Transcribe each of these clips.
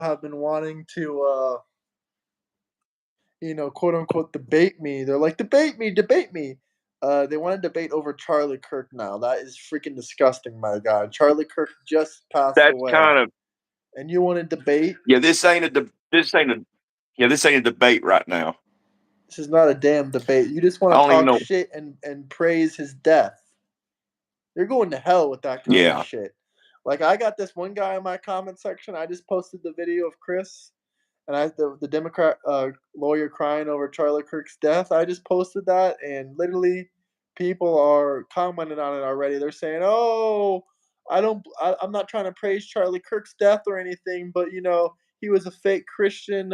have been wanting to, quote unquote, debate me. They're like, debate me, debate me. They want to debate over Charlie Kirk now. That is freaking disgusting, my God. Charlie Kirk just passed That's away, kind of and you want to debate? yeah. This ain't a debate right now. This is not a damn debate. You just want I to don't even talk know. shit and praise his death. You're going to hell with that kind of Yeah, shit. Like, I got this one guy in my comment section. I just posted the video of Chris and the Democrat lawyer crying over Charlie Kirk's death. I just posted that, and literally, people are commenting on it already. They're saying, "Oh, I'm not trying to praise Charlie Kirk's death or anything, but he was a fake Christian,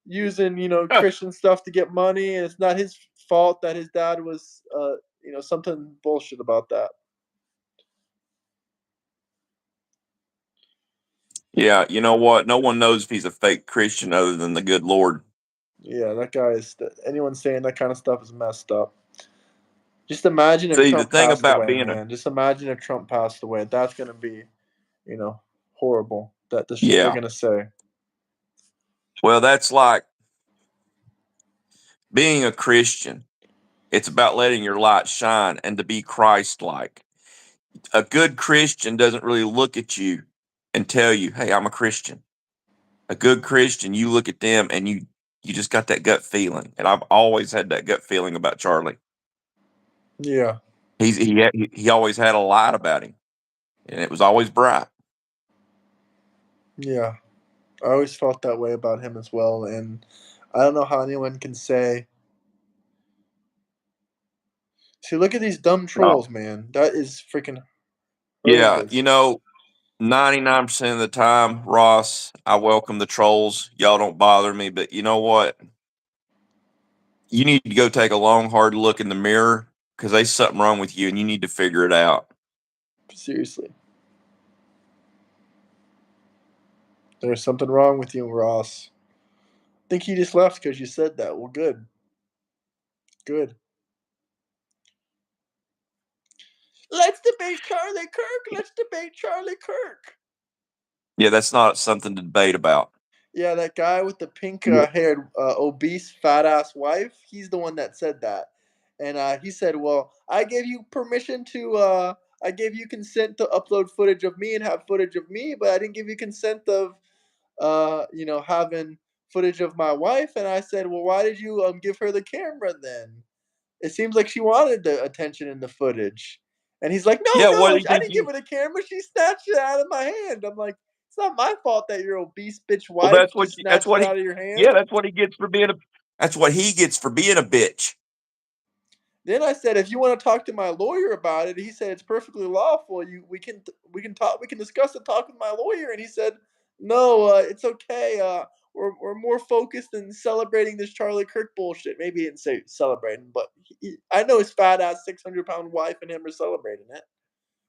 using Christian stuff to get money, and it's not his fault that his dad was, something bullshit about that." yeah. You know what? No one knows if he's a fake Christian other than the good Lord. Yeah, that guy is. Anyone saying that kind of stuff is messed up. Just imagine if See, the Trump thing passed about away, being a man. Just imagine if Trump passed away. That's gonna be, horrible. That the shit they're yeah. gonna say. Well, that's like being a Christian. It's about letting your light shine and to be Christ-like. A good Christian doesn't really look at you and tell you, "Hey, I'm a Christian." A good Christian, you look at them and you just got that gut feeling. And I've always had that gut feeling about Charlie. Yeah, He always had a light about him, and it was always bright. yeah. I always felt that way about him as well, and I don't know how anyone can say. See, look at these dumb No. trolls, man. That is freaking Yeah, horrendous. 99% of the time, Ross, I welcome the trolls. Y'all don't bother me, but you know what? You need to go take a long, hard look in the mirror because there's something wrong with you, and you need to figure it out. Seriously, there's something wrong with you, Ross. I think he just left because you said that. Well, good, good. Let's debate Charlie Kirk. Let's debate Charlie Kirk. Yeah, that's not something to debate about. Yeah, that guy with the pink Yeah. haired, obese, fat ass wife, he's the one that said that. And he said, "Well, I gave you permission to, I gave you consent to upload footage of me and have footage of me, but I didn't give you consent of, having footage of my wife." And I said, "Well, why did you give her the camera then? It seems like she wanted the attention in the footage." And he's like, "No, Yeah, what do no, you I think didn't give her the camera. She snatched it out of my hand." I'm like, "It's not my fault that your obese bitch Well, wife just snatched it out of your yeah, hand." that's what he gets for being a that's what he gets for being a bitch. Then I said, "If you want to talk to my lawyer about it," he said, "It's perfectly lawful. We can talk. We can discuss it. Talk with my lawyer." And he said, "No, it's okay. We're more focused in celebrating this Charlie Kirk bullshit." Maybe he didn't say celebrating, but I know his fat ass 600-pound wife and him are celebrating it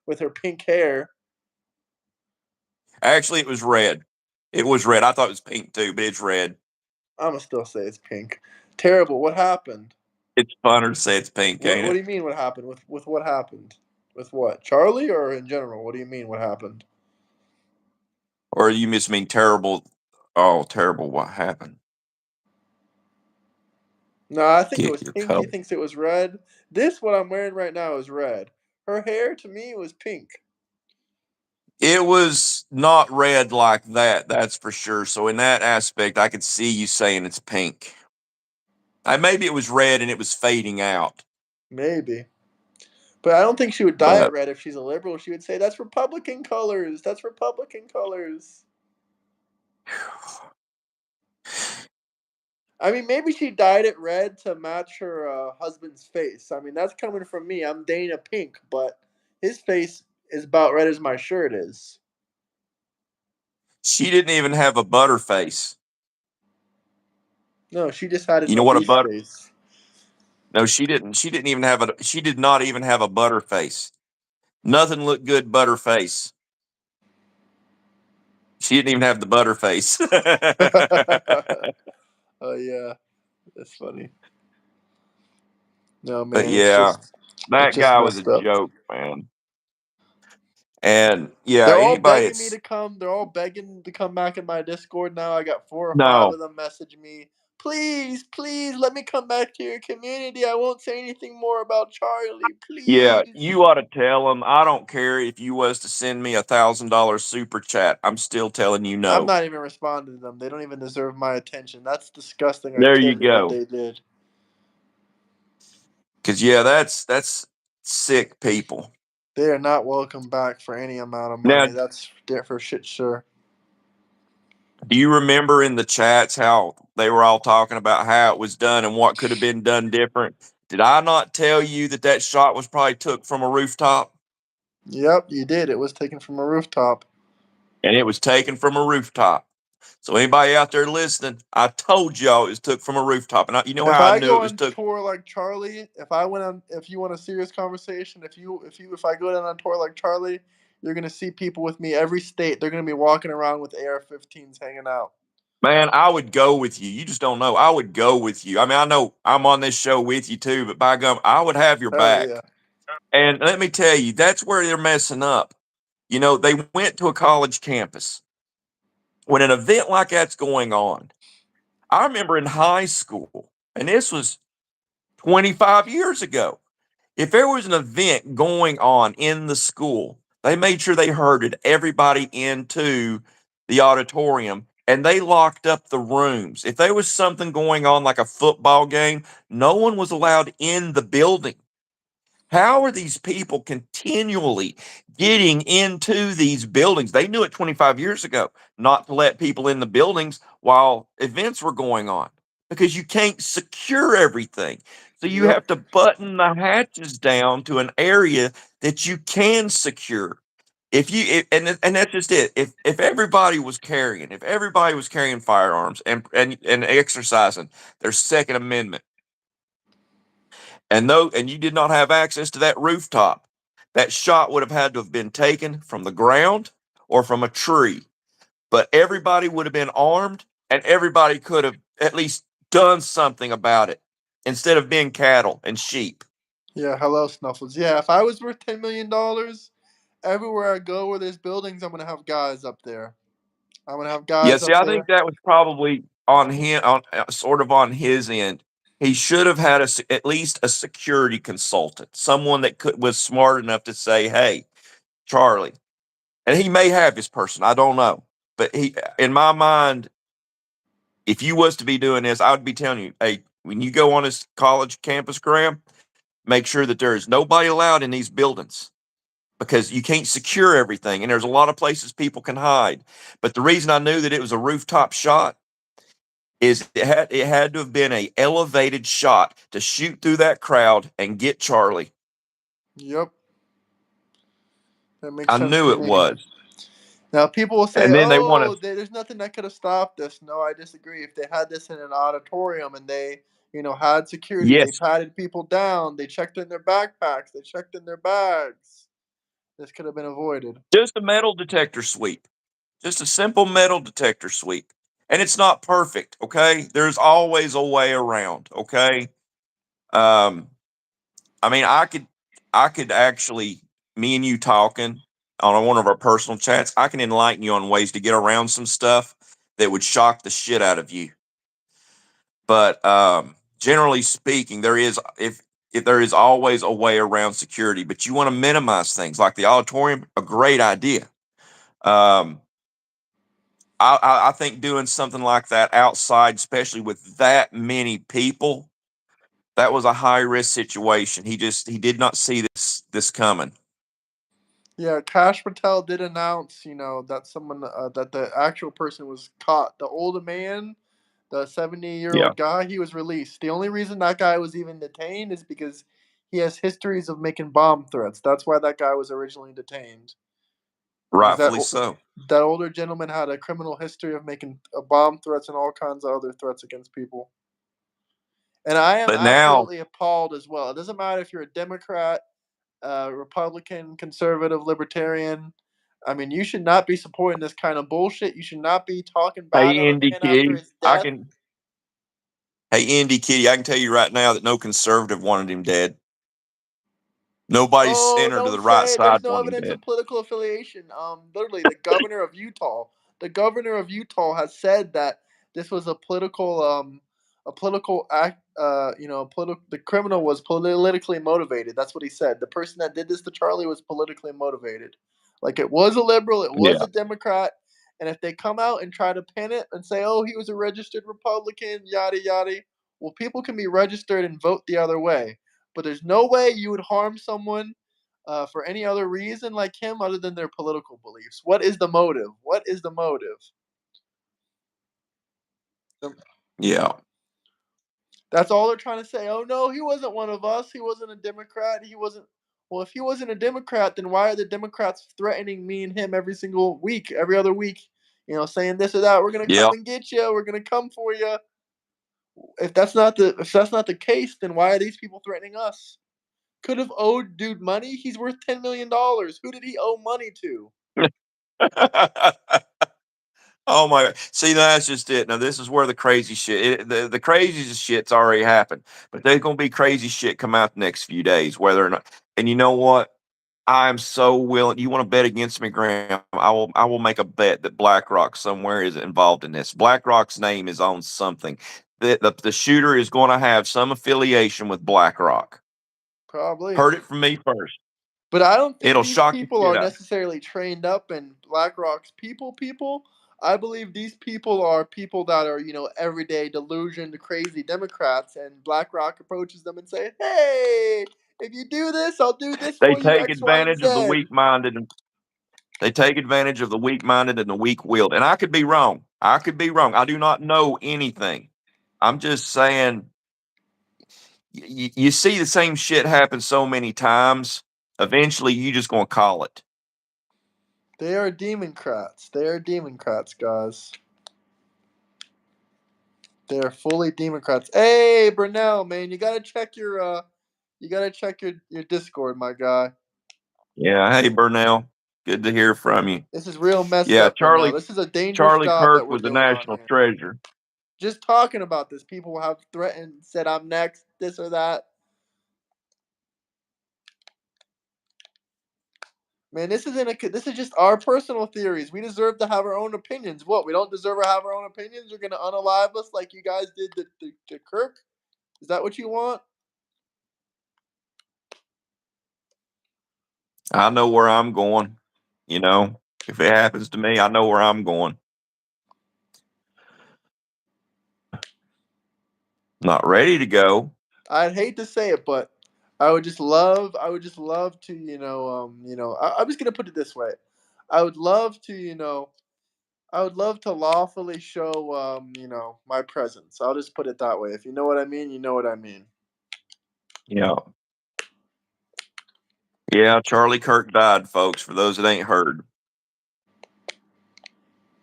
with her pink hair. Actually, it was red. It was red. I thought it was pink too, but it's red. I'm gonna still say it's pink. Terrible. What happened? It's funner to say it's pink, What ain't What do it? you mean? What happened with what happened? With what? Charlie or in general? What do you mean? What happened? Or you just mean terrible? Oh, terrible! What happened? No, I think it Get was your pink. He color. thinks it was red. This what I'm wearing right now is red. Her hair to me was pink. It was not red like that. That's for sure. So in that aspect, I could see you saying it's pink. Maybe it was red and it was fading out. Maybe. But I don't think she would dye it But red if she's a liberal. She would say that's Republican colors. That's Republican colors. I mean, maybe she dyed it red to match her husband's face. I mean, that's coming from me. I'm Dana Pink, but his face is about red as my shirt is. she didn't even have a butter face. No, she just had You an know what a obese butter? face. No, she didn't. She didn't even have a. She did not even have a butter face. Nothing looked good butter face. She didn't even have the butter face. Oh yeah, that's funny. No But man, yeah, it's that just guy was a messed up. joke, man. And yeah, They're all anybody begging me that's to come. They're all begging to come back in my Discord now. I got 4 or 5 no, of them message me. Please, please let me come back to your community. I won't say anything more about Charlie. yeah, Please. you ought to tell them. I don't care if you was to send me $1,000 super chat. I'm still telling you I'm no. not even responding to them. They don't even deserve my attention. That's disgusting There you activity what go. they did. Because yeah, that's sick people. They are not welcome back for any amount of Now, money. That's for shit sure. do you remember in the chats how they were all talking about how it was done and what could have been done different? Did I not tell you that that shot was probably took from a rooftop? Yep, you did. It was taken from a rooftop. And it was taken from a rooftop. So anybody out there listening, I told y'all it was took from a rooftop. And you know If how I I knew go it was on took? tour like Charlie, if you want a serious conversation, if I go down on tour like Charlie, you're gonna see people with me every state. They're gonna be walking around with AR-15s hanging out. Man, I would go with you. You just don't know. I would go with you. I mean, I know I'm on this show with you too, but by gum, I would have your Hell yeah. back. And let me tell you, that's where they're messing up. You know, they went to a college campus when an event like that's going on. I remember in high school, and this was 25 years ago. If there was an event going on in the school, they made sure they herded everybody into the auditorium and they locked up the rooms. If there was something going on like a football game, no one was allowed in the building. How are these people continually getting into these buildings? They knew it 25 years ago not to let people in the buildings while events were going on because you can't secure everything. So you Yep. have to button the hatches down to an area that you can secure. If you and that's just it. If everybody was carrying firearms and exercising their Second Amendment, and you did not have access to that rooftop, that shot would have had to have been taken from the ground or from a tree. But everybody would have been armed and everybody could have at least done something about it instead of being cattle and sheep. Yeah. Hello, Snuffles. Yeah. If I was worth $10 million, everywhere I go where there's buildings, I'm gonna have guys up there. I'm gonna have Yeah, guys see, up I think there. that was probably on him, on sort of on his end. He should have had at least a security consultant, someone that was smart enough to say, "Hey, Charlie," and he may have his person. I don't know, but in my mind, if you was to be doing this, I would be telling you, hey, when you go on this college campus, Graham, make sure that there is nobody allowed in these buildings because you can't secure everything, and there's a lot of places people can hide. But the reason I knew that it was a rooftop shot is it had to have been a elevated shot to shoot through that crowd and get Charlie. Yep. That makes I sense knew to it me. was, Now people will say, and then they want "Oh, to. there's nothing that could have stopped this." No, I disagree. If they had this in an auditorium and they, had security, they Yes, patted people down, they checked in their backpacks, they checked in their bags, this could have been avoided. just a metal detector sweep. Just a simple metal detector sweep. And it's not perfect, okay? There's always a way around, okay? Um, I mean, I could actually, me and you talking on one of our personal chats, I can enlighten you on ways to get around some stuff that would shock the shit out of you. But generally speaking, there is if there is always a way around security, but you want to minimize things like the auditorium, a great idea. Um, I think doing something like that outside, especially with that many people, that was a high risk situation. He did not see this coming. Yeah, Cash Patel did announce, that that the actual person was caught. The older man, the 70-year Yeah, old guy, he was released. The only reason that guy was even detained is because he has histories of making bomb threats. That's why that guy was originally detained. Because rightfully so. that older gentleman had a criminal history of making bomb threats and all kinds of other threats against people. And I am But now, absolutely appalled as well. It doesn't matter if you're a Democrat, Republican, conservative, libertarian. I mean, you should not be supporting this kind of bullshit. You should not be talking bad hey on a Indy man after Kitty, his death. Hey Indy Kitty, I can tell you right now that no conservative wanted him dead. Nobody's Oh, center to don't the right say it. There's side no when he evidence did. of political affiliation. Literally, the governor of Utah has said that this was a political act. The criminal was politically motivated. That's what he said. The person that did this to Charlie was politically motivated. Like it was a liberal, it was Yeah. a Democrat, and if they come out and try to pin it and say, "Oh, he was a registered Republican," yada yada, well, people can be registered and vote the other way. But there's no way you would harm someone for any other reason like him other than their political beliefs. What is the motive? What is the motive? Yeah. That's all they're trying to say. Oh no, he wasn't one of us. He wasn't a Democrat. He wasn't. Well, if he wasn't a Democrat, then why are the Democrats threatening me and him every single week, every other week? You know, saying this or that. We're gonna Yeah. come and get you. We're gonna come for you. If that's not the case, then why are these people threatening us? Could have owed dude money. He's worth $10 million. Who did he owe money to? Oh my God. See, that's just it. Now, this is where the crazy shit, the craziest shit's already happened, but there's going to be crazy shit come out the next few days, whether or not. And you know what? I'm so willing. You want to bet against me, Graham? I will make a bet that BlackRock somewhere is involved in this. BlackRock's name is on something. The shooter is going to have some affiliation with BlackRock. Probably. Heard it from me first. But I don't think It'll these shock the people shit are out of necessarily trained up in BlackRock's people. I believe these people are people that are, everyday delusioned, crazy Democrats, and BlackRock approaches them and say, "Hey, if you do this, I'll do you. this They for you, take X, Y, and advantage of the Z." weak-minded. They take advantage of the weak-minded and the weak-willed. And I could be wrong. I could be wrong. I do not know anything. I'm just saying, you see the same shit happen so many times. Eventually, you just gonna call it. They are Democrats. They are Democrats, guys. They are fully Democrats. Hey, Brunel, man, you gotta check your Discord, my guy. Yeah. Hey, Burnell. Good to hear from you. This is real messed Yeah, up, Brunel. This is a dangerous Charlie job Kirk that we're was a doing on national here. treasure. Just talking about this, people have threatened, said I'm next, this or that. Man, this is just our personal theories. We deserve to have our own opinions. What? We don't deserve to have our own opinions? You're gonna unalive us like you guys did to Kirk? Is that what you want? I know where I'm going. You know, if it happens to me, I know where I'm going. Not ready to go. I'd hate to say it, but I would just love to, I'm just gonna put it this way. I would love to, I would love to lawfully show, my presence. I'll just put it that way. If you know what I mean, you know what I mean. Yeah. Yeah, Charlie Kirk died, folks, for those that ain't heard.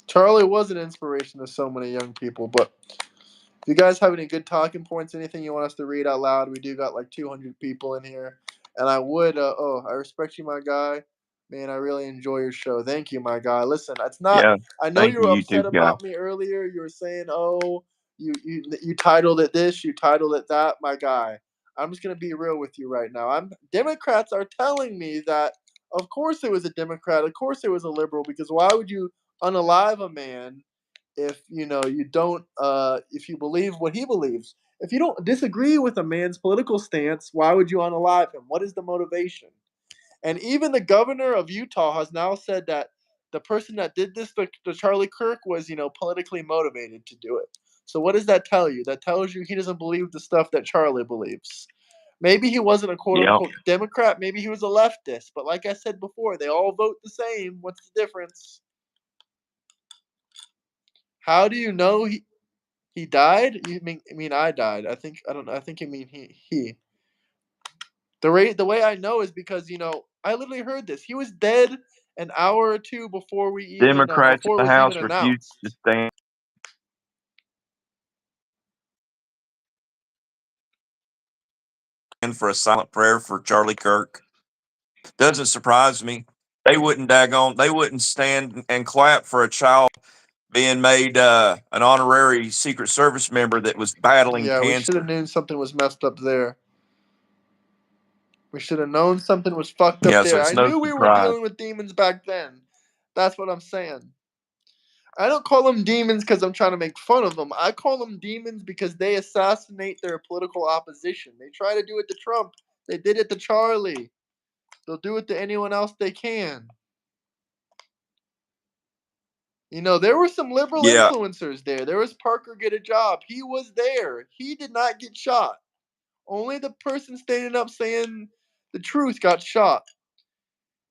Charlie was an inspiration to so many young people. But if you guys have any good talking points, anything you want us to read out loud, we do got like 200 people in here. And I respect you, my guy. Man, I really enjoy your show. Thank you, my guy. Listen, it's not, Yeah. I know Thank you you, were upset YouTube guy. about me earlier. You were saying, oh, you titled it this, you titled it that, my guy. I'm just gonna be real with you right now. Democrats are telling me that of course it was a Democrat, of course it was a liberal, because why would you unalive a man if you don't if you believe what he believes? If you don't disagree with a man's political stance, why would you unalive him? What is the motivation? And even the governor of Utah has now said that the person that did this to Charlie Kirk was, politically motivated to do it. So what does that tell you? That tells you he doesn't believe the stuff that Charlie believes. Maybe he wasn't a quote Yeah. unquote Democrat. Maybe he was a leftist. But like I said before, they all vote the same. What's the difference? How do you know he died? You mean I died? I don't know. I think you mean he. The way I know is because I literally heard this. He was dead an hour or two Democrats in before it the was even House refused to announced. stand for a silent prayer for Charlie Kirk. Doesn't surprise me. They wouldn't stand and clap for a child being made an honorary Secret Service member that was battling Yeah, we cancer. should have known something was messed up there. We should have known something was fucked up Yeah, so there. it's I no knew we were surprise. dealing with demons back then. That's what I'm saying. I don't call them demons because I'm trying to make fun of them. I call them demons because they assassinate their political opposition. They try to do it to Trump. They did it to Charlie. They'll do it to anyone else they can. You know, there were some liberal Yeah. influencers there. There was Parker Get a Job. He was there. He did not get shot. Only the person standing up saying the truth got shot.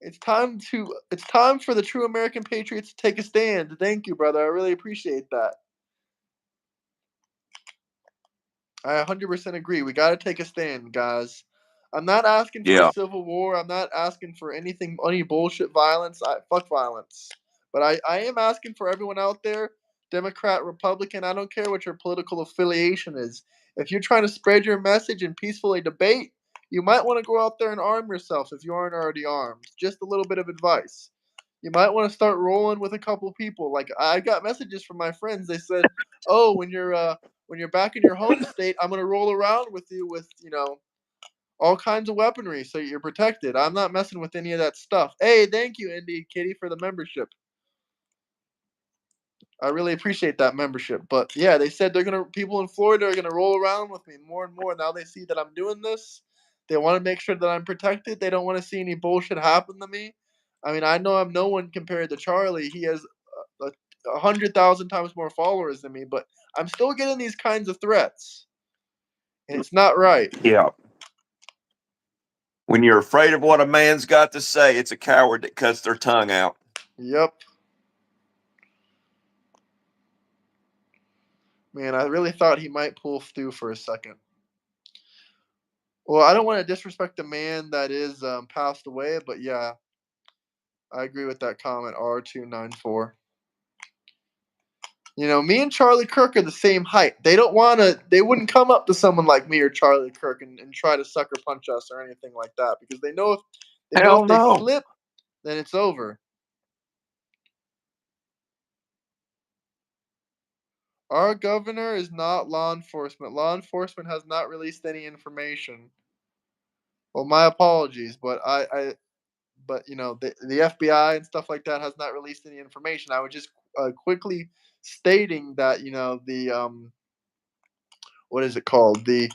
It's time for the true American patriots to take a stand. Thank you, brother. I really appreciate that. I 100% agree. We got to take a stand, guys. I'm not asking for a Yeah. civil war. I'm not asking for any bullshit violence. Fuck violence. But I am asking for everyone out there, Democrat, Republican, I don't care what your political affiliation is. If you're trying to spread your message and peacefully debate, you might want to go out there and arm yourself if you aren't already armed. Just a little bit of advice. You might want to start rolling with a couple people. Like I got messages from my friends. They said, "Oh, when you're back in your home state, I'm gonna roll around with you with all kinds of weaponry so you're protected." I'm not messing with any of that stuff. Hey, thank you, Indy Kitty, for the membership. I really appreciate that membership. But yeah, they said people in Florida are gonna roll around with me more and more. Now they see that I'm doing this. They want to make sure that I'm protected. They don't want to see any bullshit happen to me. I mean, I know I'm no one compared to Charlie. He has 100,000 times more followers than me, but I'm still getting these kinds of threats, and it's not right. Yeah. When you're afraid of what a man's got to say, it's a coward that cuts their tongue out. Yep. Man, I really thought he might pull through for a second. Well, I don't want to disrespect the man that is passed away, but yeah, I agree with that comment, R294. You know, me and Charlie Kirk are the same height. They wouldn't come up to someone like me or Charlie Kirk and try to sucker punch us or anything like that because they know Hell if they no. slip, then it's over. Our governor is not law enforcement. Law enforcement has not released any information. Well, my apologies, but the FBI and stuff like that has not released any information. I was just quickly stating that the what is it called the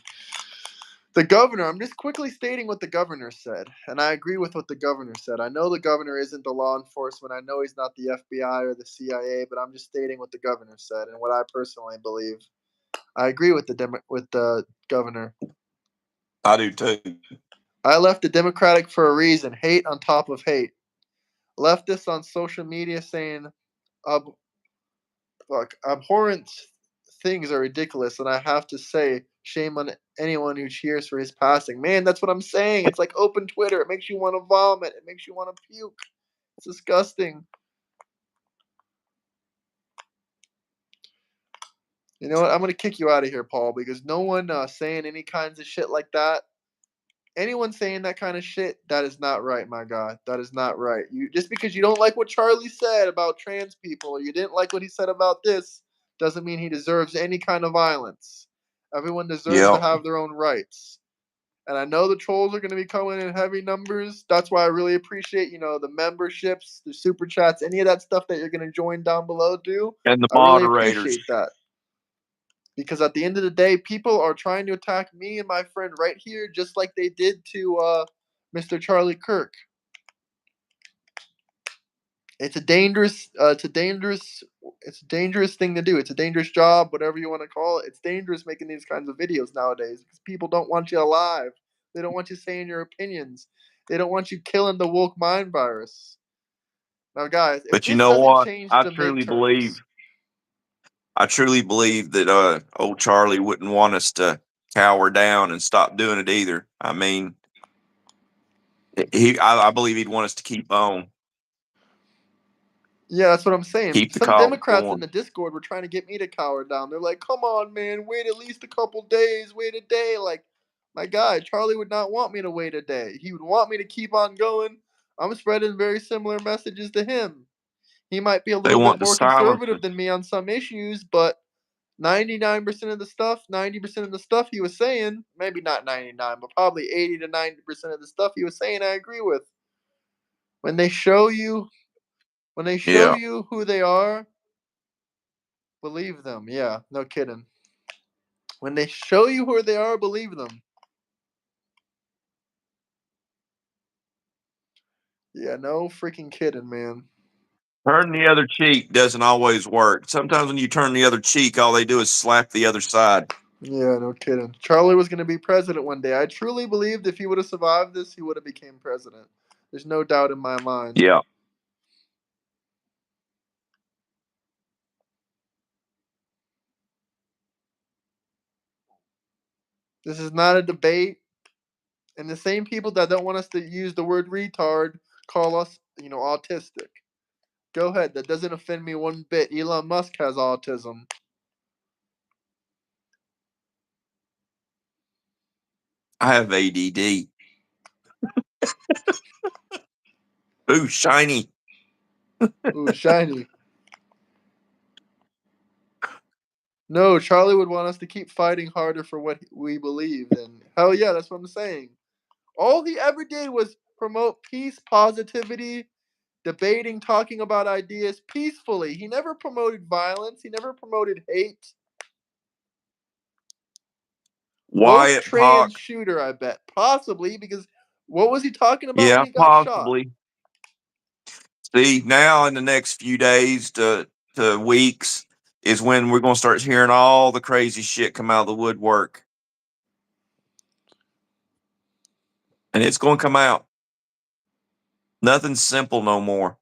governor. I'm just quickly stating what the governor said, and I agree with what the governor said. I know the governor isn't the law enforcement. I know he's not the FBI or the CIA, but I'm just stating what the governor said and what I personally believe. I agree with the governor. I do too. I left the Democratic for a reason. Hate on top of hate. Leftists on social media saying ab- abhorrent things are ridiculous, and I have to say, shame on anyone who cheers for his passing. Man, that's what I'm saying. It's like open Twitter. It makes you want to vomit. It makes you want to puke. It's disgusting. You know what? I'm gonna kick you out of here, Paul, because no one saying any kinds of shit like that. Anyone saying that kind of shit, that is not right, my guy. That is not right. You just because you don't like what Charlie said about trans people, or you didn't like what he said about this, doesn't mean he deserves any kind of violence. Everyone deserves to Yep. have their own rights. And I know the trolls are going to be coming in heavy numbers. That's why I really appreciate, the memberships, the super chats, any of that stuff that you're going to join down below. And the I really moderators. appreciate that. Because at the end of the day, people are trying to attack me and my friend right here, just like they did to Mr. Charlie Kirk. It's a dangerous thing to do. It's a dangerous job, whatever you want to call it. It's dangerous making these kinds of videos nowadays because people don't want you alive. They don't want you saying your opinions. They don't want you killing the woke mind virus. Now, guys, if But you this know doesn't what? change the midterms, I truly believe that old Charlie wouldn't want us to cower down and stop doing it either. I mean, I believe he'd want us to keep on, yeah, that's what I'm saying. keep the Some cause Democrats in going. the Discord were trying to get me to cower down. They're like, "Come on, man, wait at least a couple days, wait a day." Like, my guy, Charlie would not want me to wait a day. He would want me to keep on going. I'm spreading very similar messages to him. He might be a They little bit want to more silence conservative us. than me on some issues, but 99% of the stuff, 90% of the stuff he was saying, maybe not 99, but probably 80 to 90% of the stuff he was saying, I agree with. When they show you, when they show Yeah. you who they are, believe them. Yeah, no kidding. When they show you who they are, believe them. Yeah, no freaking kidding, man. Turn the other cheek doesn't always work. Sometimes when you turn the other cheek, all they do is slap the other side. Yeah, no kidding. Charlie was going to be president one day. I truly believed if he would have survived this, he would have became president. There's no doubt in my mind. Yeah. This is not a debate. And the same people that don't want us to use the word retard call us, autistic. Go ahead. That doesn't offend me one bit. Elon Musk has autism. I have ADD. Ooh, shiny. Ooh, shiny. No, Charlie would want us to keep fighting harder for what we believe. And hell yeah, that's what I'm saying. All he ever did was promote peace, positivity, debating, talking about ideas peacefully. He never promoted violence. He never promoted hate. Most Wyatt trans Pock. shooter, I bet. Possibly, because what was he talking about when Yeah, he got shot? possibly. See, now in the next few days to weeks is when we're going to start hearing all the crazy shit come out of the woodwork. And it's going to come out. Nothing's simple no more.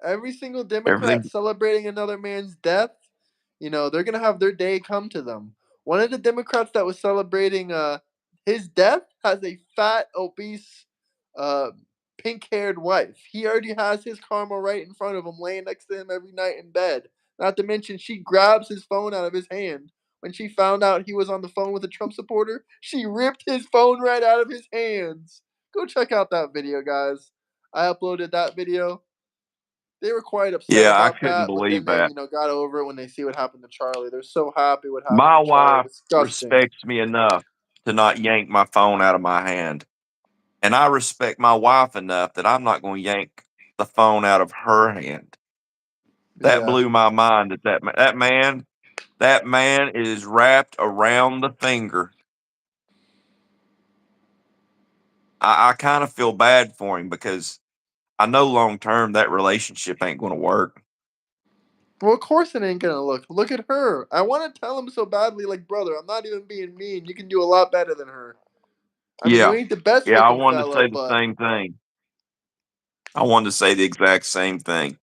Every single Democrat Everything. celebrating another man's death, they're gonna have their day come to them. One of the Democrats that was celebrating his death has a fat, obese, uh, pink-haired wife. He already has his karma right in front of him, laying next to him every night in bed. Not to mention, she grabs his phone out of his hand. When she found out he was on the phone with a Trump supporter, she ripped his phone right out of his hands. Go check out that video, guys. I uploaded that video. They were quite upset Yeah, I about couldn't that, but then believe they, that. got over it when they see what happened to Charlie. They're so happy what happened My to Charlie. wife Disgusting. respects me enough to not yank my phone out of my hand. And I respect my wife enough that I'm not going to yank the phone out of her hand. That Yeah. blew my mind that man is wrapped around the finger. I kind of feel bad for him because I know long term that relationship ain't going to work. Well, of course it ain't gonna look. Look at her. I want to tell him so badly, like, brother, I'm not even being mean. You can do a lot better than her. I mean, you Yeah. ain't the best Yeah, I looking wanted to fella, say the but same thing. I wanted to say the exact same thing.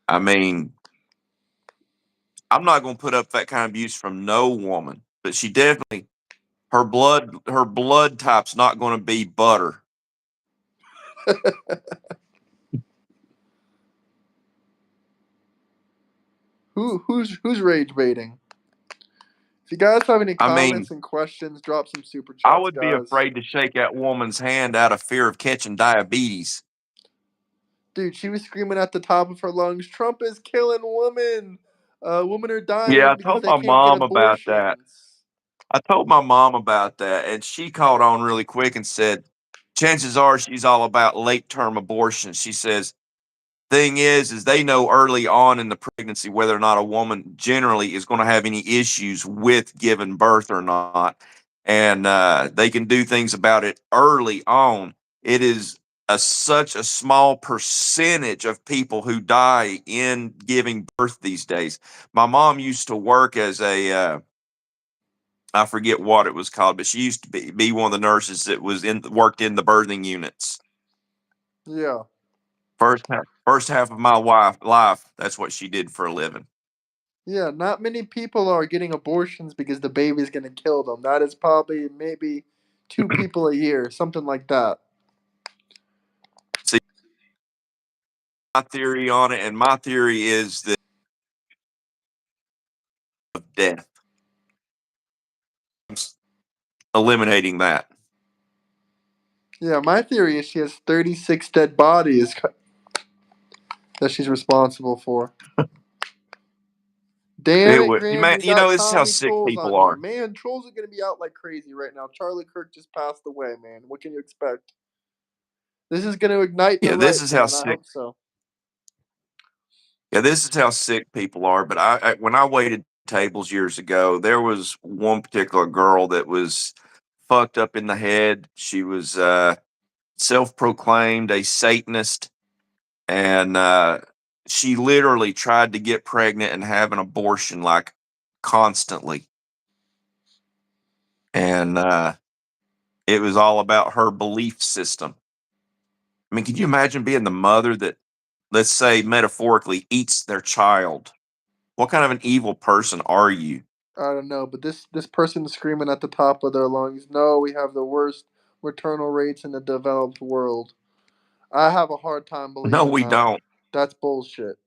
I mean, I'm not going to put up that kind of abuse from no woman, but she definitely her blood type's not going to be butter. who's rage baiting? If you guys have any I mean, comments and questions, drop some super I chats, would be guys. afraid to shake that woman's hand out of fear of catching diabetes. Dude, she was screaming at the top of her lungs, Trump is killing women. Women are Yeah, dying I because told they my can't get mom about that. abortions. I told my mom about that, and she caught on really quick and said, chances are she's all about late term abortion. She says, thing is they know early on in the pregnancy whether or not a woman generally is going to have any issues with giving birth or not. And they can do things about it early on. It is such a small percentage of people who die in giving birth these days. My mom used to work as I forget what it was called, but she used to be one of the nurses that worked in the birthing units. Yeah. First half of my life, that's what she did for a living. Yeah, not many people are getting abortions because the baby's gonna kill them. That is probably maybe two people a year, something like that. See my theory on it, and my theory is that of death, eliminating that. Yeah, my theory is she has 36 dead bodies. that she's responsible for. Damn it, Graham, Man, we got this is how Tommy sick Trolls people on here. are. Man, Trolls are going to be out like crazy right now. Charlie Kirk just passed away, man. What can you expect? This is going to ignite the Yeah, this right, is how man. I sick. hope so. Yeah, this is how sick people are. But when I waited tables years ago, there was one particular girl that was fucked up in the head. She was self-proclaimed a Satanist, and she literally tried to get pregnant and have an abortion like constantly. And it was all about her belief system. I mean, can you imagine being the mother that, let's say, metaphorically, eats their child? What kind of an evil person are you? I don't know, but this person is screaming at the top of their lungs, no, we have the worst maternal rates in the developed world. I have a hard time No, believing we that. don't. That's bullshit.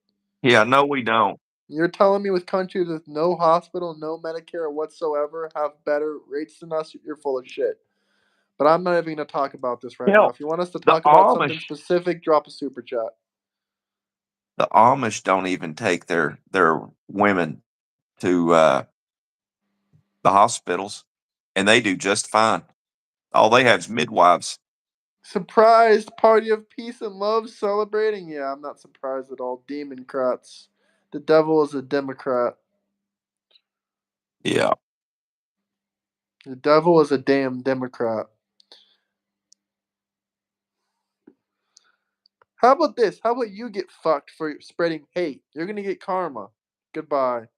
Yeah, no, we don't. You're telling me with countries with no hospital, no Medicare whatsoever have better rates than us? You're full of shit. But I'm not even going to talk about this right now. Hell, If you want us to the talk about something Amish, specific, drop a super chat. the Amish don't even take their women to the hospitals, and they do just fine. All they have is midwives. Surprised party of peace and love celebrating? Yeah, I'm not surprised at all. Democrats. The devil is a Democrat. Yeah, The devil is a damn Democrat. How about this? How about you get fucked for spreading hate? You're gonna get karma. Goodbye.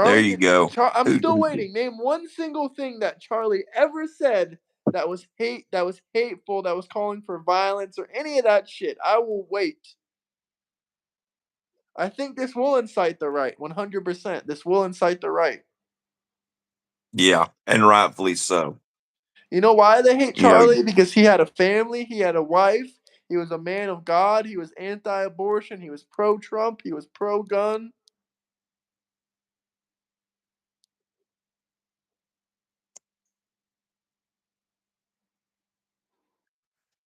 there Charlie you did. go. I'm still waiting. Name one single thing that Charlie ever said that was that was hateful, that was calling for violence or any of that shit. I will wait. I think this will incite the right. 100%. This will incite the right. Yeah, and rightfully so. You know why they hate You know, Charlie? Because he had a family, he had a wife, he was a man of God, he was anti abortion, he was pro Trump, he was pro gun.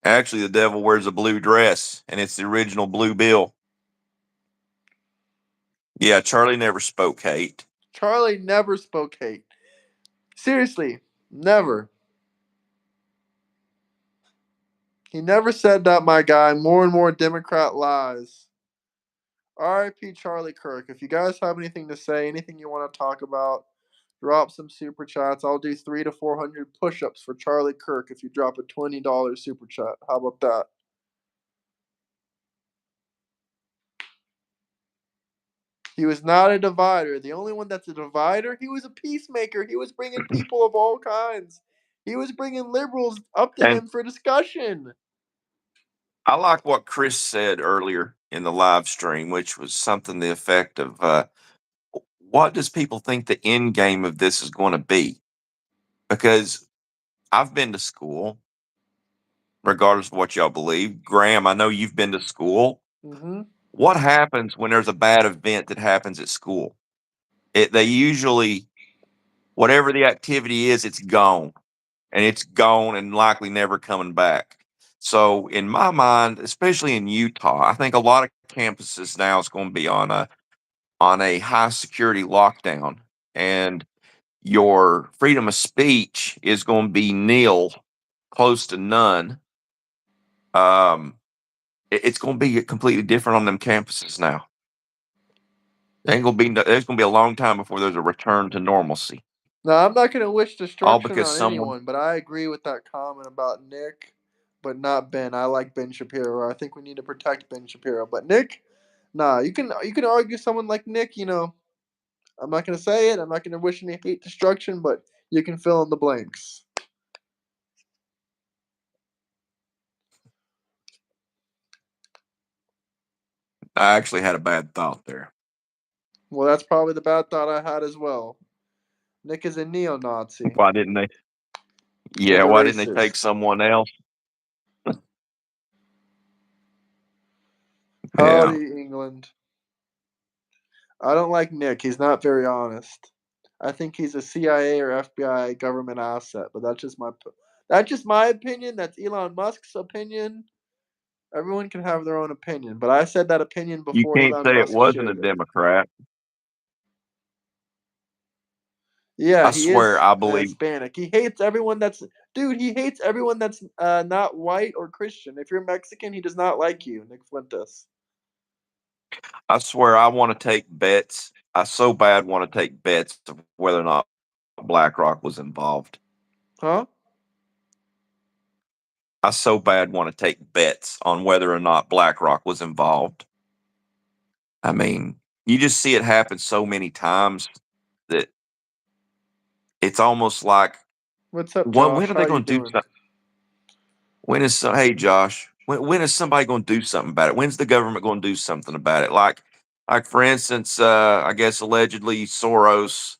actually, the devil wears a blue dress, and it's the original Blue Bill. Yeah, Charlie never spoke hate. Charlie never spoke hate. Seriously, never. He never said that, my guy. More and more Democrat lies. R.I.P. Charlie Kirk. If you guys have anything to say, anything you want to talk about, drop some super chats. I'll do 300 to 400 push-ups for Charlie Kirk if you drop a $20 super chat. How about that? He was not a divider. The only one that's a divider, he was a peacemaker. He was bringing people of all kinds. He was bringing liberals up to And him for discussion. I like what Chris said earlier in the live stream, which was something to the effect of, what does people think the end game of this is going to be? Because I've been to school, regardless of what y'all believe. Graham, I know you've been to school. Mm-hmm. What happens when there's a bad event that happens at school? They usually, whatever the activity is, it's gone, and it's gone and likely never coming back. So, in my mind, especially in Utah, I think a lot of campuses now is going to be on a high security lockdown, and your freedom of speech is going to be nil, close to none. Um, it's going to be completely different on them campuses now. There's going to be a long time before there's a return to normalcy. Now, I'm not going to wish All destruction because on someone, anyone, but I agree with that comment about Nick, but not Ben. I like Ben Shapiro. I think we need to protect Ben Shapiro. But Nick, nah, you can argue someone like Nick, I'm not going to say it. I'm not going to wish any hate destruction, but you can fill in the blanks. I actually had a bad thought there. Well, that's probably the bad thought I had as well. Nick is a neo-Nazi Why didn't they? Yeah, and a why didn't they take racist. someone else? Yeah, Howdy, England. I don't like Nick. He's not very honest. I think he's a CIA or FBI government asset, but that's just my opinion. That's Elon Musk's opinion. Everyone can have their own opinion, but I said that opinion You before can't Elon say it Musk wasn't a shared it. Democrat. Yeah, I he swear, is I believe. Hispanic. He hates everyone that's dude. He hates everyone that's not white or Christian. If you're Mexican, he does not like you, Nick Fuentes. I swear, I want to take bets. I so bad want to take bets of whether or not BlackRock was involved. Huh? I so bad want to take bets on whether or not BlackRock was involved. I mean, you just see it happen so many times that it's almost like, What's up, when Josh? are How they you going to do doing? something? Hey Josh, when is somebody going to do something about it? When's the government going to do something about it? Like for instance, I guess allegedly Soros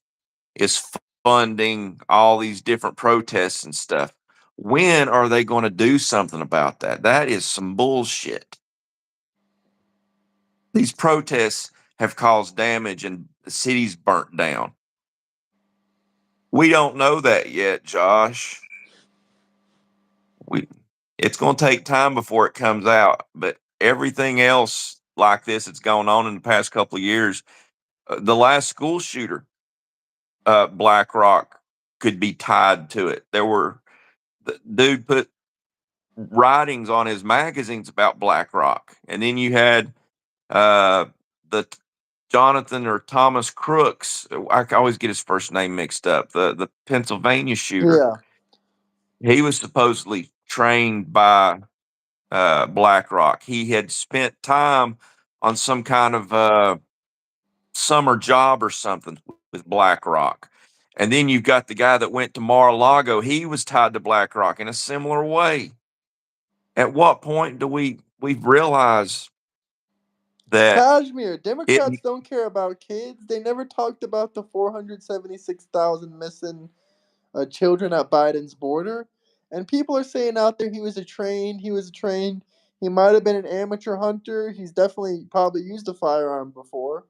is funding all these different protests and stuff. When are they going to do something about that? That is some bullshit. These protests have caused damage and the city's burnt down. We don't know that yet, Josh. We It's going to take time before it comes out, but everything else like this that's gone on in the past couple of years, the last school shooter, BlackRock could be tied to it. The dude put writings on his magazines about BlackRock, and then you had uh, the Jonathan or Thomas Crooks. I always get his first name mixed up. The Pennsylvania shooter. Yeah. He was supposedly trained by BlackRock. He had spent time on some kind of summer job or something with BlackRock. And then you've got the guy that went to Mar-a-Lago. He was tied to BlackRock in a similar way. At what point do we realize that Kashmir, it? Democrats don't care about kids. They never talked about the 476,000 missing children at Biden's border. And people are saying out there he was trained. He might have been an amateur hunter. He's definitely probably used a firearm before.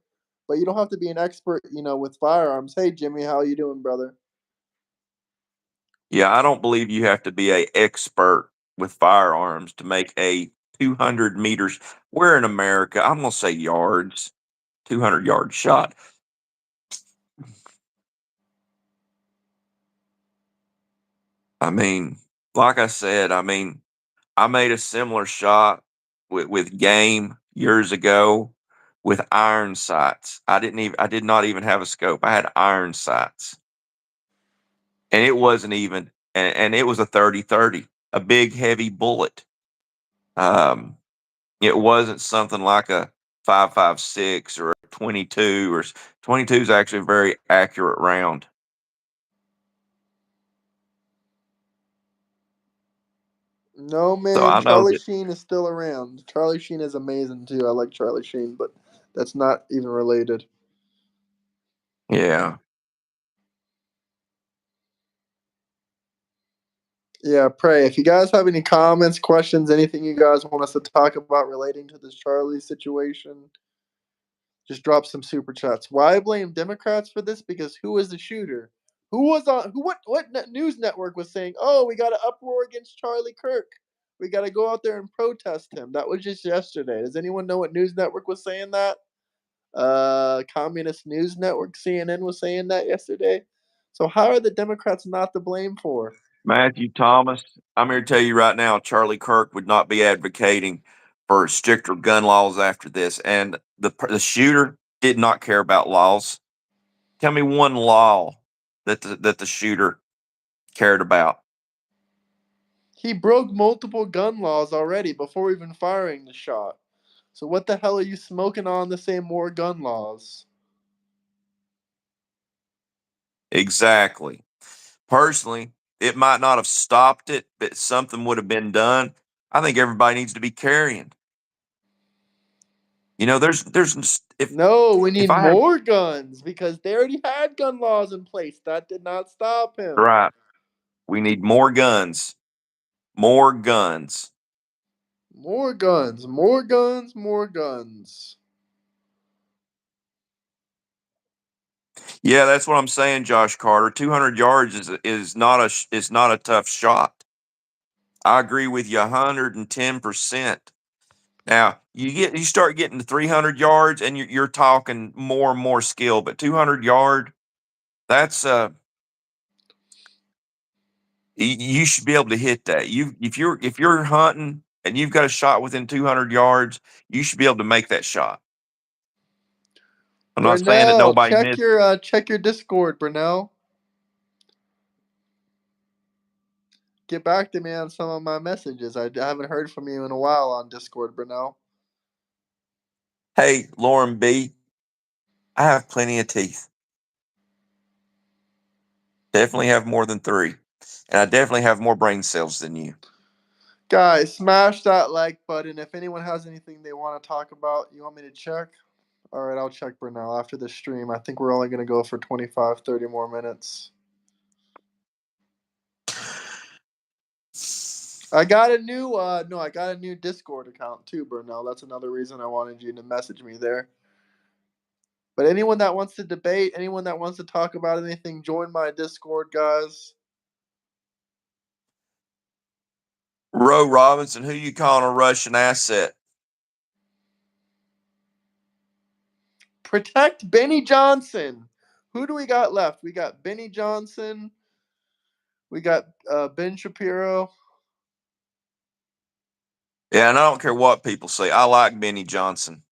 But you don't have to be an expert, with firearms. Hey Jimmy, how you doing, brother? Yeah, I don't believe you have to be a expert with firearms to make a 200 meters. We're in America. I'm gonna say yards, 200-yard shot. I mean, like I said, I made a similar shot with game years ago with iron sights. I did not even have a scope. I had iron sights. And it wasn't even and it was a 30-30, a big heavy bullet. Um, it wasn't something like a 5.56 or a 22 or 22 is actually a very accurate round. No So man, I know Charlie that. Sheen is still around. Charlie Sheen is amazing too. I like Charlie Sheen, but that's not even related. Yeah. Yeah, pray. If you guys have any comments, questions, anything you guys want us to talk about relating to this Charlie situation, just drop some super chats. Why blame Democrats for this? Because who was the shooter? Who was on? Who? What news network was saying? Oh, we got an uproar against Charlie Kirk. We got to go out there and protest him. That was just yesterday. Does anyone know what news network was saying that? Communist News Network, CNN, was saying that yesterday. So how are the Democrats not to blame for? Matthew Thomas, I'm here to tell you right now, Charlie Kirk would not be advocating for stricter gun laws after this. And the shooter did not care about laws. Tell me one law that the shooter cared about. He broke multiple gun laws already before even firing the shot. So what the hell are you smoking on to say more gun laws? Exactly. Personally, it might not have stopped it, but something would have been done. I think everybody needs to be carrying. There's No, we if need I had more guns because they already had gun laws in place. That did not stop him. right, we need more guns, more guns. More guns, more guns, more guns. Yeah, that's what I'm saying, Josh Carter. 200 yards is not a tough shot. I agree with you 110%. Now you start getting to 300 yards, and you're talking more and more skill. But 200 yard, that's you should be able to hit that. If you're hunting and you've got a shot within 200 yards, you should be able to make that shot. I'm not saying that Brunel, nobody missed. check your Discord, Brunel. Get back to me on some of my messages. I haven't heard from you in a while on Discord, Brunel. Hey, Lauren B, I have plenty of teeth. Definitely have more than 3. And I definitely have more brain cells than you. Guys, smash that like button. If anyone has anything they want to talk about, you want me to check? All right, I'll check Brunel after the stream. I think we're only going to go for 25, 30 more minutes. I got a new Discord account too, Brunel. That's another reason I wanted you to message me there. But anyone that wants to debate, anyone that wants to talk about anything, join my Discord, guys. Roe Robinson, who you calling a Russian asset? Protect Benny Johnson. Who do we got left? We got Benny Johnson. We got Ben Shapiro. Yeah, and I don't care what people say. I like Benny Johnson.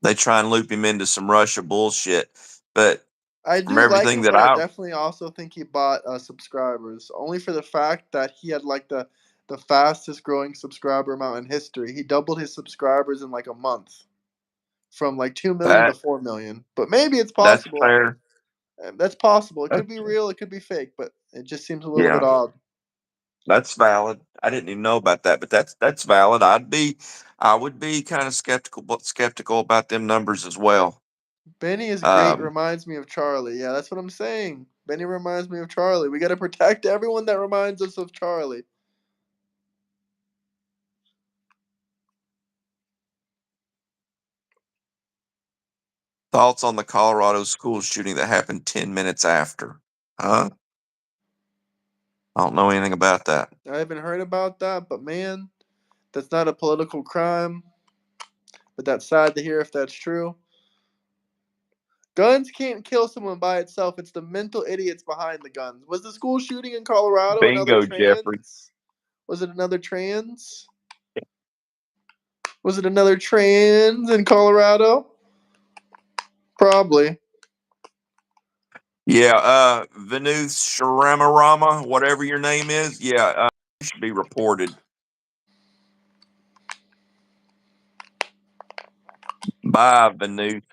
They try and loop him into some Russia bullshit, but I from do like everything him, that but I I've definitely also think he bought subscribers, only for the fact that he had like the fastest growing subscriber amount in history. He doubled his subscribers in like a month, from like 2 million to that 4 million. But maybe it's that's possible. fair. That's possible. It That's, could be real. It could be fake, but it just seems a little bit yeah, odd. that's valid. I didn't even know about that, but that's valid. I would be kind of skeptical about them numbers as well. Benny is great. Um, Reminds me of Charlie. Yeah, that's what I'm saying. Benny reminds me of Charlie. We got to protect everyone that reminds us of Charlie. Thoughts on the Colorado school shooting that happened 10 minutes after? Huh? I don't know anything about that. I haven't heard about that, but man, that's not a political crime. But that's sad to hear if that's true. Guns can't kill someone by itself. It's the mental idiots behind the guns. Was the school shooting in Colorado another Bingo, Jeffrey. trans? Was it another trans? Was it another trans in Colorado? Probably. Yeah, Vinuth Sharamarama, whatever your name is, yeah, you should be reported. Bye, Vinuth.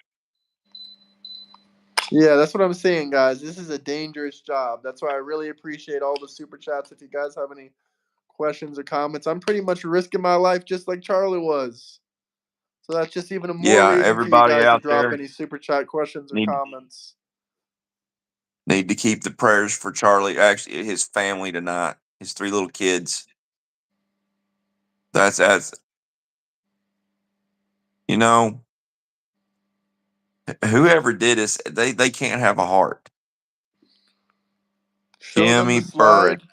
Yeah, that's what I'm saying, guys. This is a dangerous job. That's why I really appreciate all the super chats. If you guys have any questions or comments, I'm pretty much risking my life just like Charlie was. So that's just even more Yeah, reason for you everybody guys to out drop there any super chat questions or need comments. need to keep the prayers for Charlie, actually his family tonight, his 3 little kids. That's you know, whoever did this, they can't have a heart. Show them Jimmy the Burrett. slide.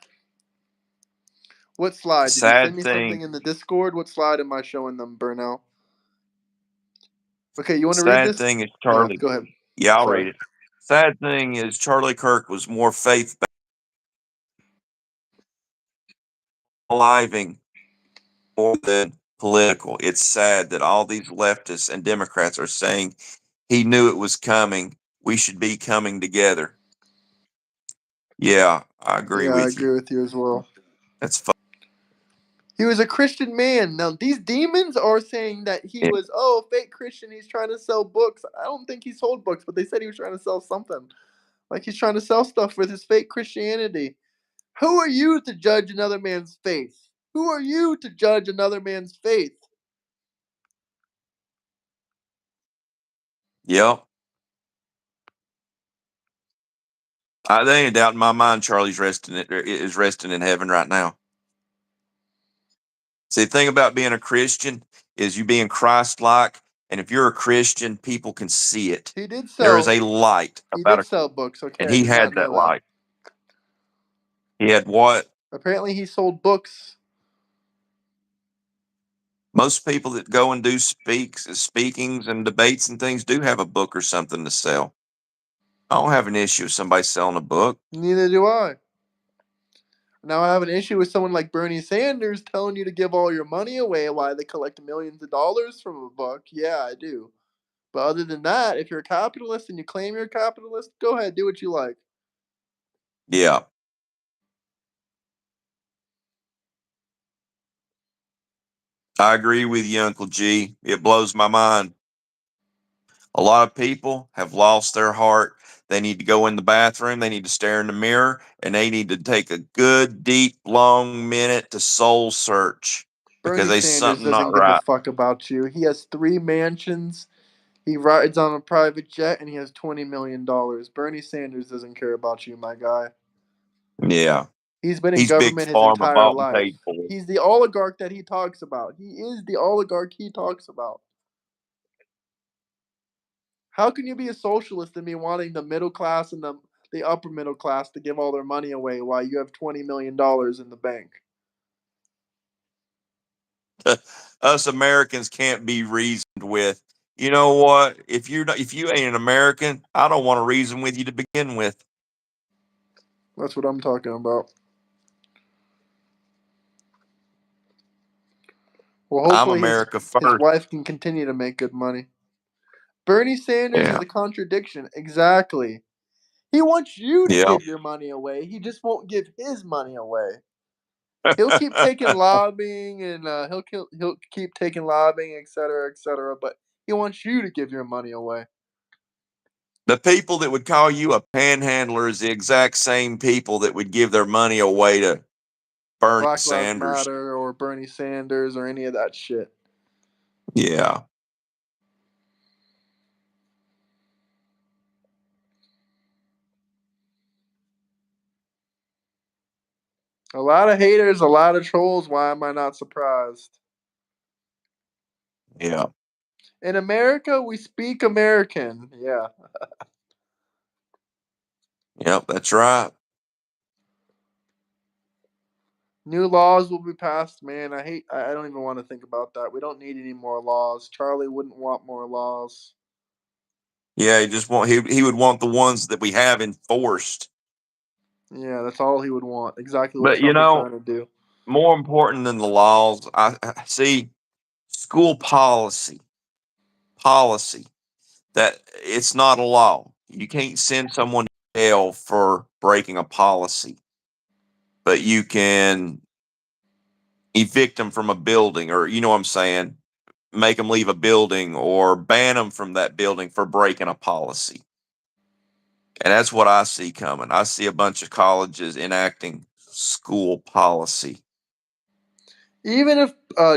What slide? Did you Sad send me thing. something in the Discord? What slide am I showing them, Burnout? Okay, you want to read Sad this? thing is Oh, Charlie. go ahead. Yeah, I'll Sorry. read it. Sad thing is Charlie Kirk was more faith living more than political. It's sad that all these leftists and Democrats are saying he knew it was coming. We should be coming together. Yeah, I agree Yeah, I with agree you. with you as well. That's fun. He was a Christian man. Now, these demons are saying that he Yeah. was, a fake Christian. He's trying to sell books. I don't think he sold books, but they said he was trying to sell something. Like he's trying to sell stuff with his fake Christianity. Who are you to judge another man's faith? Who are you to judge another man's faith? Yep. There ain't a doubt in my mind Charlie's resting in heaven right now. See, the thing about being a Christian is you being Christ-like, and if you're a Christian, people can see it. He did There is sell. a light He about did a, sell books. and Okay, I he did not had know that that. light. He had what? Apparently, he sold books. Most people that go and do speakings and debates and things do have a book or something to sell. I don't have an issue with somebody selling a book. Neither do I. Now I have an issue with someone like Bernie Sanders telling you to give all your money away while they collect millions of dollars from a book. Yeah, I do. But other than that, if you're a capitalist and you claim you're a capitalist, go ahead, do what you like. Yeah, I agree with you, Uncle G. It blows my mind. A lot of people have lost their heart. They need to go in the bathroom, they need to stare in the mirror, and they need to take a good, deep, long minute to soul search because Bernie there's Sanders something not doesn't give a right. fuck about you. He has 3 mansions. He rides on a private jet and he has $20 million. Bernie Sanders doesn't care about you, my guy. Yeah. He's been in He's big government his pharma, entire bought and life. paid for it. He's the oligarch that he talks about. He is the oligarch he talks about. How can you be a socialist and be wanting the middle class and the upper middle class to give all their money away while you have $20 million in the bank? Us Americans can't be reasoned with. You know what? If you ain't an American, I don't want to reason with you to begin with. That's what I'm talking about. Well, I'm hopefully America his first. wife can continue to make good money. Bernie Sanders is Yeah. a contradiction. Exactly. He wants you to Yeah. give your money away. He just won't give his money away. He'll keep taking lobbying and he'll keep taking lobbying, et cetera. But he wants you to give your money away. The people that would call you a panhandler is the exact same people that would give their money away to Bernie Black Lives Sanders. Matter or Bernie Sanders or any of that shit. Yeah. A lot of haters, a lot of trolls. Why am I not surprised? Yeah. In America, we speak American. Yeah. Yep. That's right. New laws will be passed, man. I don't even want to think about that. We don't need any more laws. Charlie wouldn't want more laws. Yeah. He would want the ones that we have enforced. Yeah, that's all he would want. Exactly what But Trump is trying to do. more important than the laws, I see school policy that it's not a law. You can't send someone to jail for breaking a policy, but you can evict them from a building, or you know what I'm saying, make them leave a building or ban them from that building for breaking a policy. And that's what I see coming. I see a bunch of colleges enacting school policy. Even if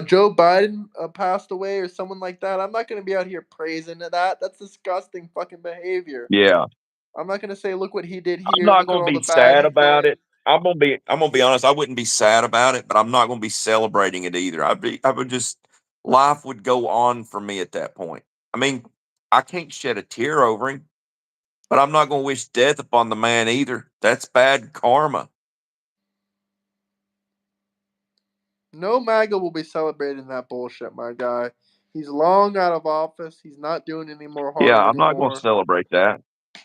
Joe Biden passed away or someone like that, I'm not going to be out here praising that. That's disgusting fucking behavior. Yeah. I'm not going to say, look what he did I'm here. not Look at going to all the be bad sad he about did. it. I'm gonna be honest. I wouldn't be sad about it, but I'm not gonna be celebrating it either. I would just life would go on for me at that point. I mean, I can't shed a tear over him, but I'm not gonna wish death upon the man either. That's bad karma. No MAGA will be celebrating that bullshit, my guy. He's long out of office. He's not doing any more Yeah, harm I'm not gonna anymore. celebrate that.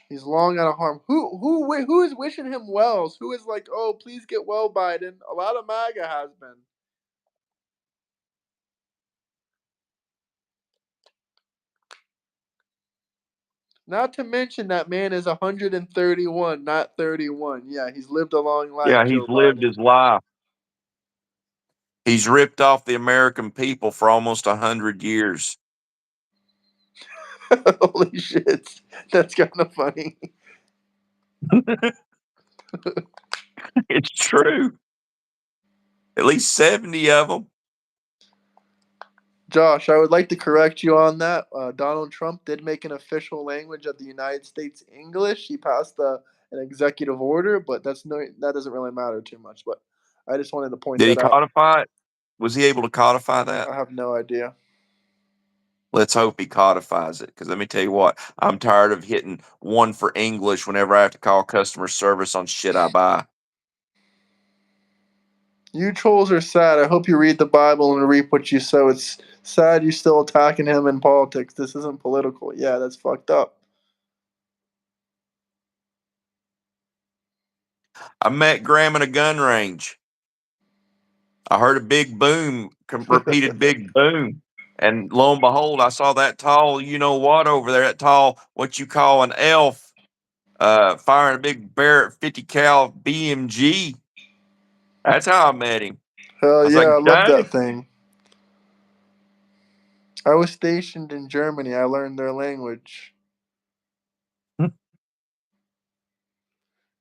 He's long out of harm. Who is wishing him wells? Who is like, oh, please get well, Biden? A lot of MAGA has been. Not to mention that man is 131, not 31. Yeah, he's lived a long life, Yeah, he's Joe lived Biden. his life. He's ripped off the American people for almost 100 years. Holy shit. That's kind of funny. It's true. At least 70 of them. Josh, I would like to correct you on that. Donald Trump did make an official language of the United States English. He passed an executive order, but that doesn't really matter too much. But I just wanted to point Did he that out. codify it? Was he able to codify that? I have no idea. Let's hope he codifies it. Because let me tell you what, I'm tired of hitting one for English whenever I have to call customer service on shit I buy. You trolls are sad. I hope you read the Bible and reap what you sow. It's sad you still attacking him in politics. This isn't political. Yeah, that's fucked up. I met Graham at a gun range. I heard a big boom, repeated big boom. And lo and behold, I saw that tall, you know what, over there, that tall, what you call an elf, firing a big Barrett 50 cal BMG. That's how I met him. I Hell was yeah, like, I love dang. that thing. I was stationed in Germany. I learned their language.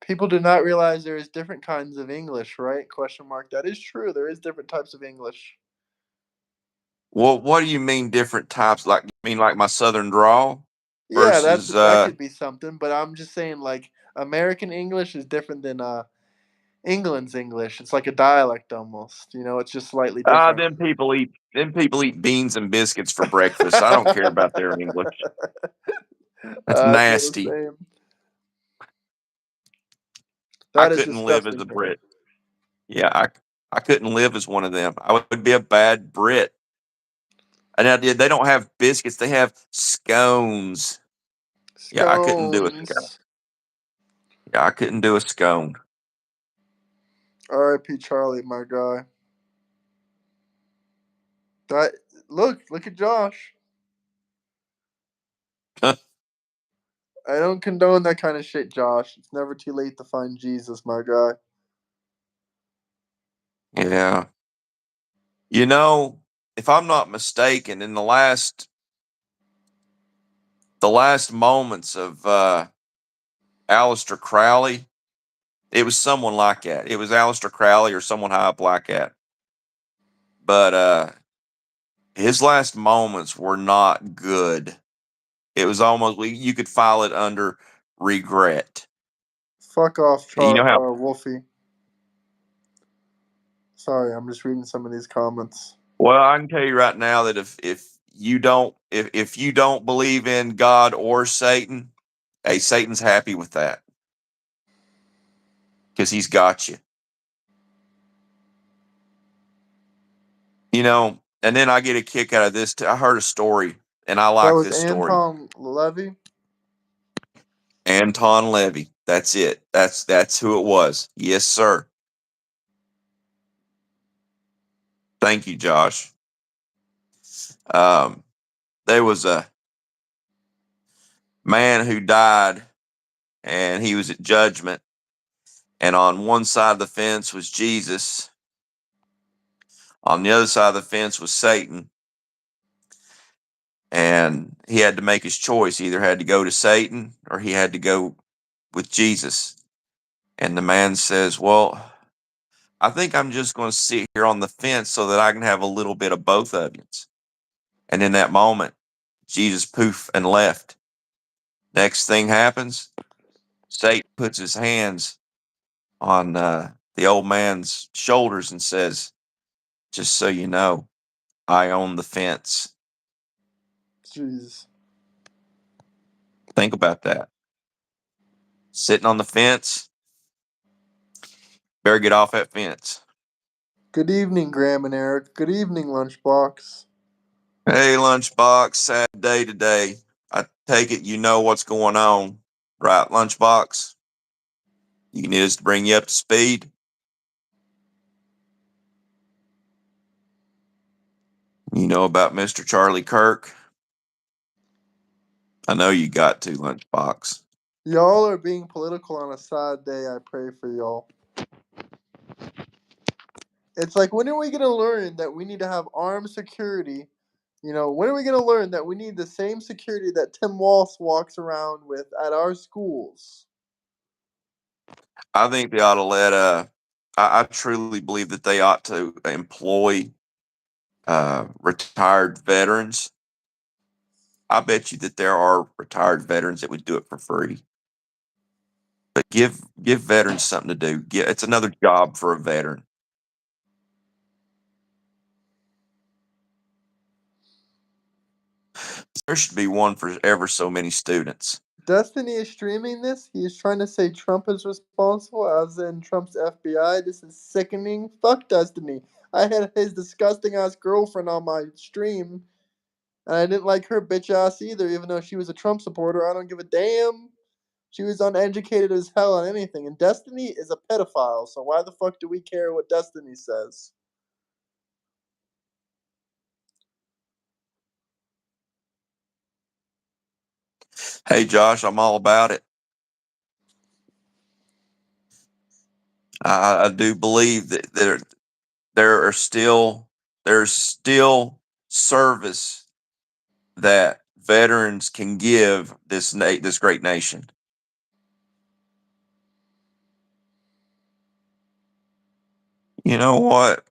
People do not realize there is different kinds of English, right? Question mark. That is true. There is different types of English. Well, what do you mean different types? Like, you mean like my southern drawl Yeah, versus that could be something, but I'm just saying like American English is different than England's English. It's like a dialect almost. You know, it's just slightly different. them people eat beans and biscuits for breakfast. I don't care about their English. That's I feel the nasty. same. I That is couldn't live as disgusting a to me. Brit. Yeah, I couldn't live as one of them. I would be a bad Brit. And they don't have biscuits, they have scones. Yeah, I couldn't do a scone. Scones. Yeah, I couldn't do a scone. R.I.P. Charlie, my guy. That look at Josh. I don't condone that kind of shit, Josh. It's never too late to find Jesus, my guy. Yeah. You know, if I'm not mistaken, in the last moments of Aleister Crowley, it was someone like that. It was Aleister Crowley or someone high up like that. But his last moments were not good. It was almost you could file it under regret. Fuck off, You know how Wolfie. Sorry, I'm just reading some of these comments. well, I can tell you right now that if you don't believe in God or Satan, hey, Satan's happy with that because he's got you. You know, and then I get a kick out of this. I heard a story, and I That like was this story. Anton Levy. Anton Levy. That's it. That's who it was. Yes, sir. Thank you, Josh. Um, there was a man who died, and he was at judgment. And on one side of the fence was Jesus. On the other side of the fence was Satan. And he had to make his choice. He either had to go to Satan or he had to go with Jesus. And the man says, well, I think I'm just going to sit here on the fence so that I can have a little bit of both of you. And in that moment, Jesus poof and left. Next thing happens, Satan puts his hands on the old man's shoulders and says, just so you know, I own the fence. Jeez. Think about that. Sitting on the fence, better get off that fence. Good evening, Graham and Eric. Good evening, Lunchbox. Hey, Lunchbox, sad day today. I take it you know what's going on, right, Lunchbox? You need us to bring you up to speed? You know about Mr. Charlie Kirk? I know you got to, Lunchbox. Y'all are being political on a sad day. I pray for y'all. It's like, when are we going to learn that we need to have armed security? You know, when are we going to learn that we need the same security that Tim Walsh walks around with at our schools? I think they ought to I truly believe that they ought to employ retired veterans. I bet you that there are retired veterans that would do it for free. But give veterans something to do. It's another job for a veteran. There should be one for ever so many students. Destiny is streaming this. He is trying to say Trump is responsible, as in Trump's FBI. This is sickening. Fuck Destiny. I had his disgusting ass girlfriend on my stream, and I didn't like her bitch ass either, even though she was a Trump supporter. I don't give a damn. She was uneducated as hell on anything. And Destiny is a pedophile, so why the fuck do we care what Destiny says? Hey, Josh, I'm all about it. I do believe that there's still service that veterans can give this great nation. You know what?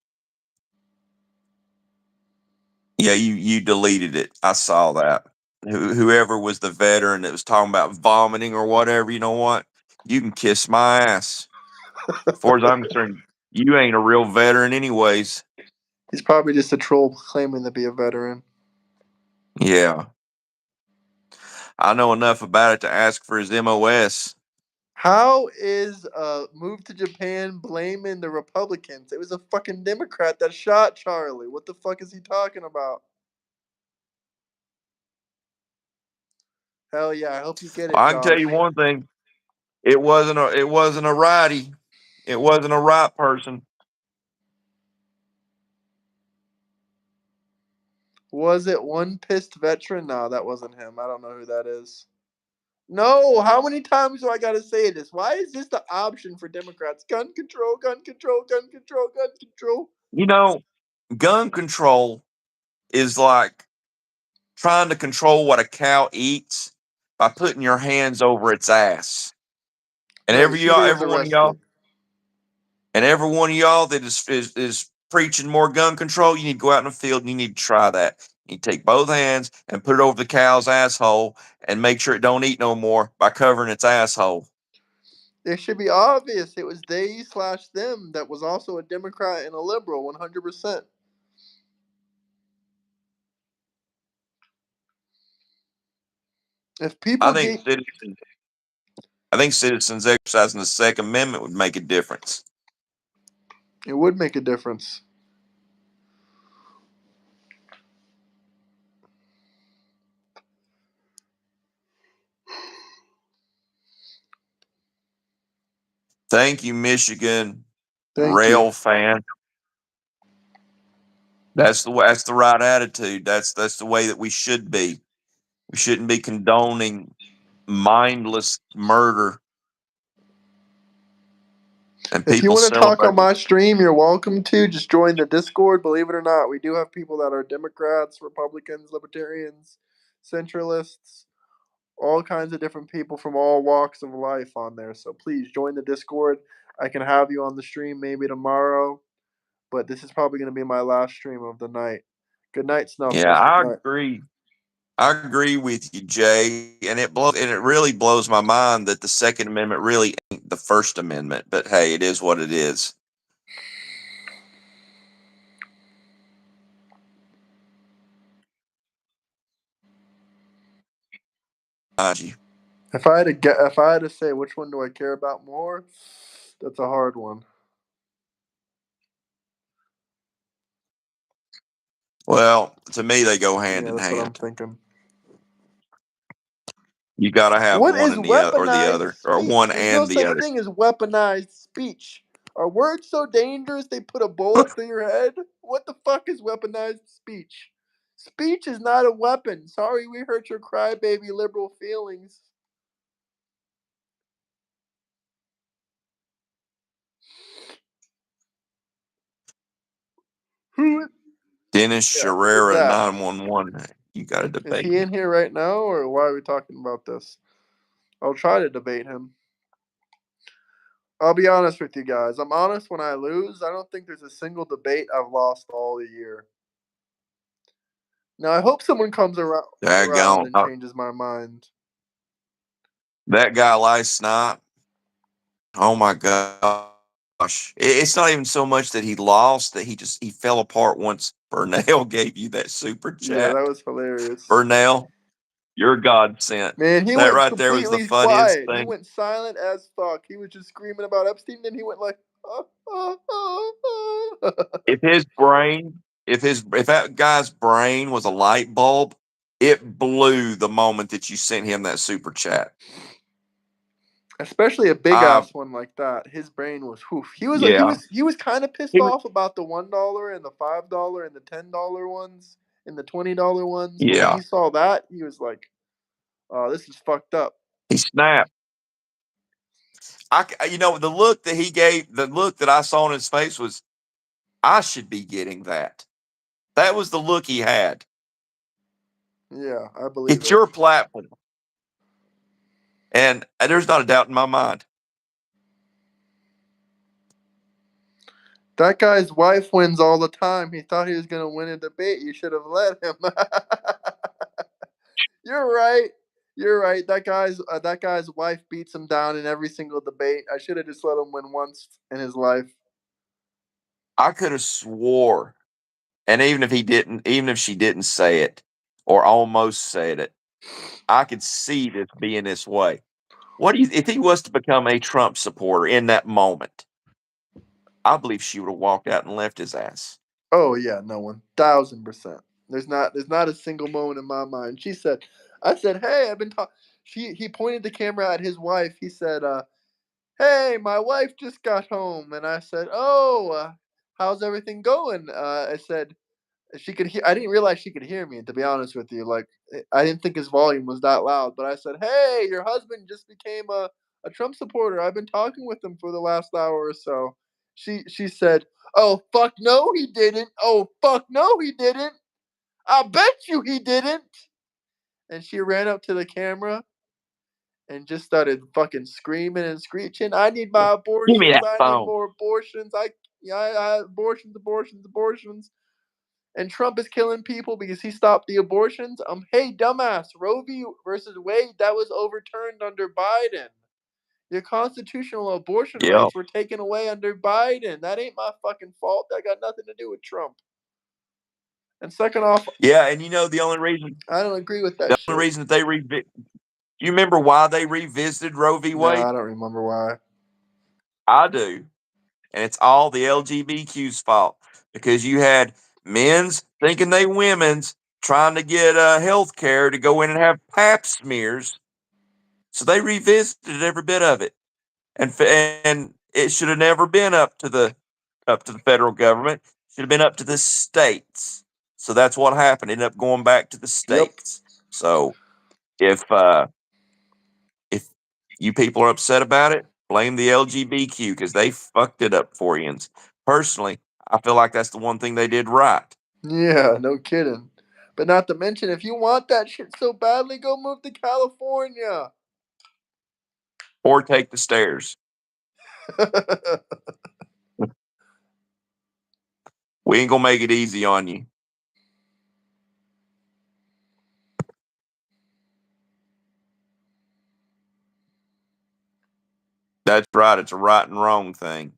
Yeah, you deleted it. I saw that. Whoever was the veteran that was talking about vomiting or whatever, you know what? You can kiss my ass. As far as I'm concerned, you ain't a real veteran, anyways. He's probably just a troll claiming to be a veteran. Yeah, I know enough about it to ask for his MOS. How is Move to Japan blaming the Republicans? It was a fucking Democrat that shot Charlie. What the fuck is he talking about? Hell yeah, I hope you get Well, it, I can tell Josh. you one thing: it wasn't a righty, it wasn't a right person. Was it one pissed veteran? No, that wasn't him. I don't know who that is. No, how many times do I gotta say this? Why is this the option for Democrats? Gun control, gun control, gun control, gun control. You know, gun control is like trying to control what a cow eats by putting your hands over its ass. And Right, she was every one of y'all, arrested. that is preaching more gun control, you need to go out in the field and you need to try that. You take both hands and put it over the cow's asshole and make sure it don't eat no more by covering its asshole. It should be obvious it was they slash them that was also a Democrat and a liberal, 100%. If I people think get, citizens, I think citizens exercising the Second Amendment would make a difference. it would make a difference. Thank you, Michigan Thank you. rail fan. That's the right attitude. That's the way that we should be. We shouldn't be condoning mindless murder and If you people want to talk on celebrating. my stream, you're welcome to. Just join the Discord. Believe it or not, we do have people that are Democrats, Republicans, Libertarians, Centralists, all kinds of different people from all walks of life on there. So please join the Discord. I can have you on the stream maybe tomorrow, but this is probably going to be my last stream of the night. Good night, Yeah, Snuffles. Good I night. agree. I agree with you, Jay, and it really blows my mind that the Second Amendment really ain't the First Amendment. But hey, it is what it is. If I had to say which one do I care about more, that's a hard one. Well, to me, they go hand Yeah, in that's what I'm hand. thinking. You got to have What one is and the or the weaponized other, or speech? one There's no and the such other. thing as weaponized speech. Are words so dangerous they put a bullet through your head? What the fuck is weaponized speech? Speech is not a weapon. Sorry we hurt your crybaby liberal feelings. Who? Dennis Yeah, who is Sherrera, that? 911. You got to Is debate he him. in here right now, or why are we talking about this? I'll try to debate him. I'll be honest with you guys. I'm honest when I lose. I don't think there's a single debate I've lost all year. Now I hope someone comes around Daggone. and changes my mind. That guy last night, oh my gosh. It's not even so much that he lost, that he fell apart once Burnell gave you that super Yeah, chat. that was hilarious. Burnell. You're God sent. Man, he That went right there was the completely funniest quiet. He thing. went silent as fuck. He was just screaming about Epstein, then he went like, If his brain, if that guy's brain was a light bulb, it blew the moment that you sent him that super chat. Especially a big I ass one like that. His brain was whoof. Yeah. He was kind of pissed He was, off about the $1 and the $5 and the $10 ones and the $20 ones. But when yeah. he saw that, he was like, "Oh, this is fucked up." He snapped. The look that he gave, the look that I saw on his face was, I should be getting that. That was the look he had. Yeah, I believe It's it. your platform. And there's not a doubt in my mind. That guy's wife wins all the time. He thought he was gonna win a debate. You should have let him. You're right. You're right. That guy's wife beats him down in every single debate. I should have just let him win once in his life. I could have swore, and even if she didn't say it or almost said it, I could see this being this way. If he was to become a Trump supporter in that moment, I believe she would have walked out and left his ass. Oh yeah, no 1,000%. There's not a single moment in my mind. I said, hey, I've been talking. He pointed the camera at his wife. He said, hey, my wife just got home, and I said, oh, how's everything going? I said she could hear. I didn't realize she could hear me. To be honest with you, like I didn't think his volume was that loud. But I said, hey, your husband just became a Trump supporter. I've been talking with him for the last hour or so. She said, oh fuck no he didn't. Oh fuck no he didn't. I bet you he didn't. And she ran up to the camera and just started fucking screaming and screeching. I need my Give me abortions. that I need phone. more abortions. Abortions, abortions, abortions. And Trump is killing people because he stopped the abortions. Hey, dumbass, Roe v. versus Wade, that was overturned under Biden. Your constitutional abortion Yeah. rights were taken away under Biden. That ain't my fucking fault. That got nothing to do with Trump. And second off, Yeah, and the only reason I don't agree with that shit. that you remember why they revisited Roe v. No, I Wade? don't remember why. I do. And it's all the LGBTQ's fault because you had men's thinking they women's trying to get health care to go in and have pap smears. So they revisited every bit of it. And it should have never been up to the federal government. It should have been up to the states. So that's what happened. It ended up going back to the Yep. states. So if you people are upset about it, blame the LGBTQ because they fucked it up for you. And personally, I feel like that's the one thing they did right. Yeah, no kidding. But not to mention, if you want that shit so badly, go move to California. Or take the stairs. We ain't gonna make it easy on you. That's right. It's a right and wrong thing.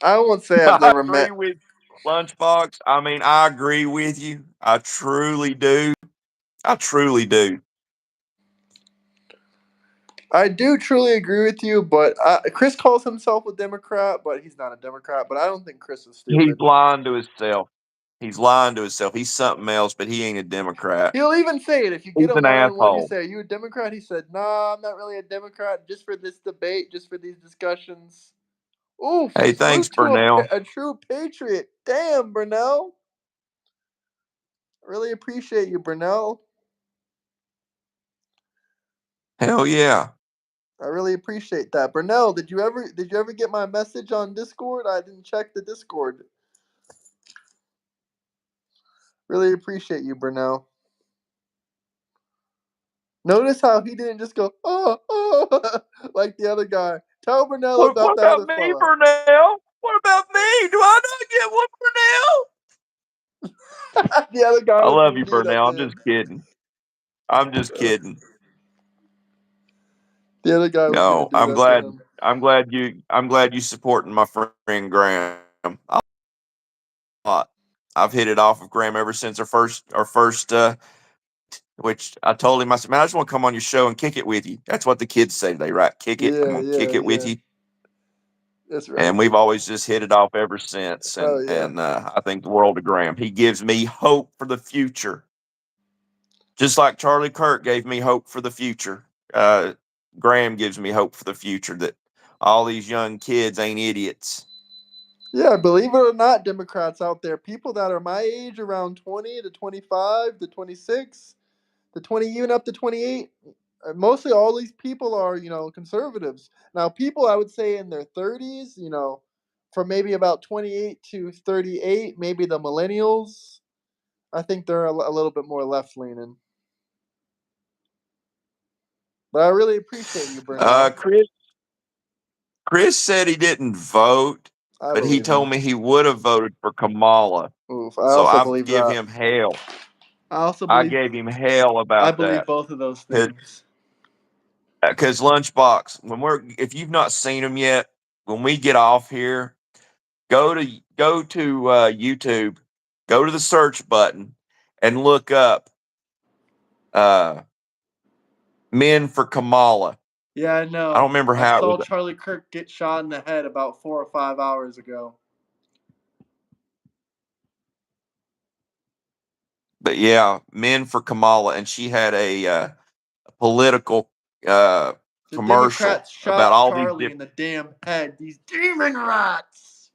I won't say I've I never agree met. with Lunchbox. I mean, I agree with you. I truly do. I truly do. I do truly agree with you, but Chris calls himself a Democrat, but he's not a Democrat. But I don't think Chris is He's stupid. lying to himself. He's lying to himself. He's something else, but he ain't a Democrat. He'll even say it if you get He's him an one on one. You asshole. say, "Are you a Democrat?" He said, "Nah, I'm not really a Democrat. Just for this debate, just for these discussions." Oof! Hey, thanks, Salute to Burnell. a true patriot. Damn, Brunel. Really appreciate you, Brunel. Hell yeah. I really appreciate that. Brunel, did you ever get my message on Discord? I didn't check the Discord. Really appreciate you, Brunel. Notice how he didn't just go, oh, like the other guy. Tell Brunel about What the about other me, fella. Burnell? What about me? Do I not get one, Burnell? The other guy I was love gonna you, do that Burnell. I'm to just him. kidding. I'm just kidding. The other guy was gonna No, do that to him. I'm glad you supporting my friend Graham. I lot. I've hit it off of Graham ever since our first which I told him, I said, man, I just want to come on your show and kick it with you. That's what the kids say today, right? Kick it. I'm Yeah, going to kick yeah, it with yeah. you. That's right. And we've always just hit it off ever since. Oh, And, yeah. I think the world of Graham. He gives me hope for the future. Just like Charlie Kirk gave me hope for the future. Graham gives me hope for the future that all these young kids ain't idiots. Yeah, believe it or not, Democrats out there, people that are my age, around 20 to 25 to 26 to 20, even up to 28, mostly all these people are, conservatives. Now, people I would say in their 30s, from maybe about 28 to 38, maybe the millennials, I think they're a little bit more left leaning. But I really appreciate you, Uh, Burnell. Chris, Chris said he didn't vote, I but he believe him. told me he would have voted for Kamala. Oof, I So also I believe give that. him hell. I also I believe gave him hell I about believe that. both of those things. Because Lunchbox, if you've not seen him yet, when we get off here, go to YouTube, go to the search button, and look up uh, "Men for Kamala." Yeah, I I don't know. remember I how it saw was, Charlie Kirk get shot in the head about 4 or 5 hours ago. but yeah, "Men for Kamala," and she had a political The commercial Democrats about shot all these Charlie in different. the damn head. These demon rats.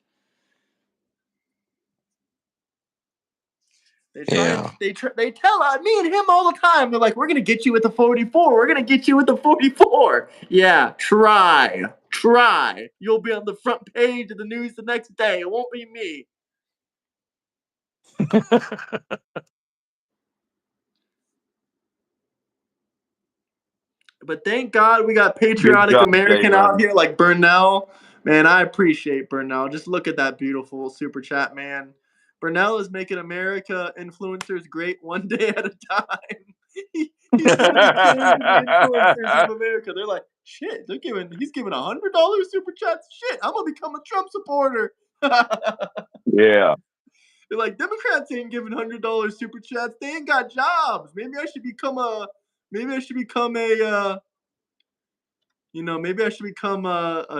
They try and Yeah. they tell me and him all the time. They're like, "We're gonna get you with the 44. We're gonna get you with the 44." Yeah, try. You'll be on the front page of the news the next day. It won't be me. But thank God we got Good patriotic job, American out Jalen. here like Burnell. Man, I appreciate Burnell. Just look at that beautiful super chat, man. Burnell is making America influencers great one day at a time. He's literally changing the influencers of America. They're like, shit, he's giving $100 super chats. Shit, I'm gonna become a Trump supporter. Yeah. They're like, Democrats ain't giving $100 super chats. They ain't got jobs. Maybe I should become maybe I should become a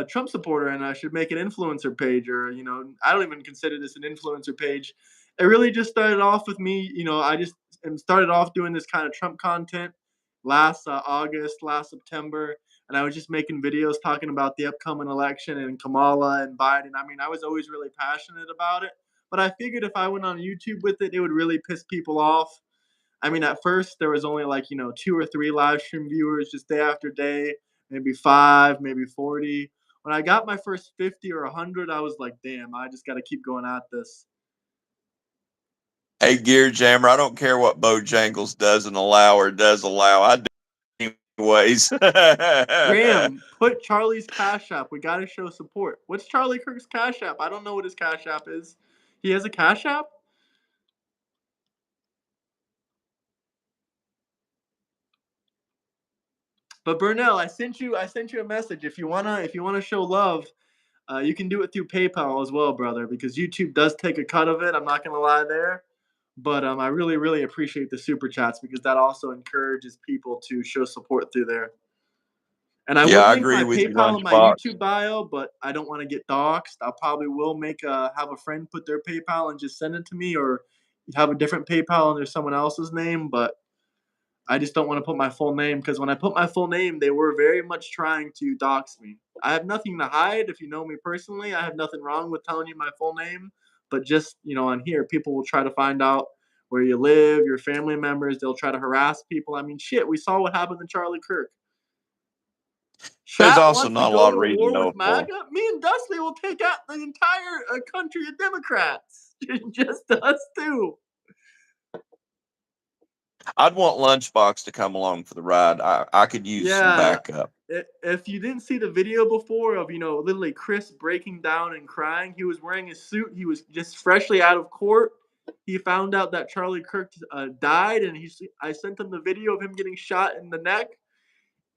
Trump supporter and I should make an influencer page, or, I don't even consider this an influencer page. It really just started off with me. I just started off doing this kind of Trump content last August, last September, and I was just making videos talking about the upcoming election and Kamala and Biden. I mean, I was always really passionate about it, but I figured if I went on YouTube with it, it would really piss people off. I mean, at first there was only like, 2 or 3 live stream viewers just day after day, maybe 5, maybe 40. When I got my first 50 or 100, I was like, damn, I just got to keep going at this. Hey, Gear Jammer, I don't care what Bojangles doesn't allow or does allow. I do anyways. Graham, put Charlie's Cash App. We got to show support. What's Charlie Kirk's Cash App? I don't know what his Cash App is. He has a Cash App? But Burnell, I sent you a message. If you wanna show love, you can do it through PayPal as well, brother, because YouTube does take a cut of it. I'm not gonna lie there. But I really, really appreciate the super chats because that also encourages people to show support through there. And I Yeah, would I link agree my with you, PayPal in my Lunchbox. YouTube bio, but I don't want to get doxxed. I probably will have a friend put their PayPal and just send it to me, or have a different PayPal under someone else's name. But I just don't want to put my full name, because when I put my full name, they were very much trying to dox me. I have nothing to hide. If you know me personally, I have nothing wrong with telling you my full name. But just, on here, people will try to find out where you live, your family members. They'll try to harass people. I mean, shit, we saw what happened to Charlie Kirk. There's Chat also wants to not a lot go of to reason to war know with for him. MAGA. Me and Dusty will take out the entire country of Democrats. Just us two. I'd want Lunchbox to come along for the ride. I could use some Yeah. backup. If you didn't see the video before of, literally Chris breaking down and crying, he was wearing his suit. He was just freshly out of court. He found out that Charlie Kirk died, and I sent him the video of him getting shot in the neck.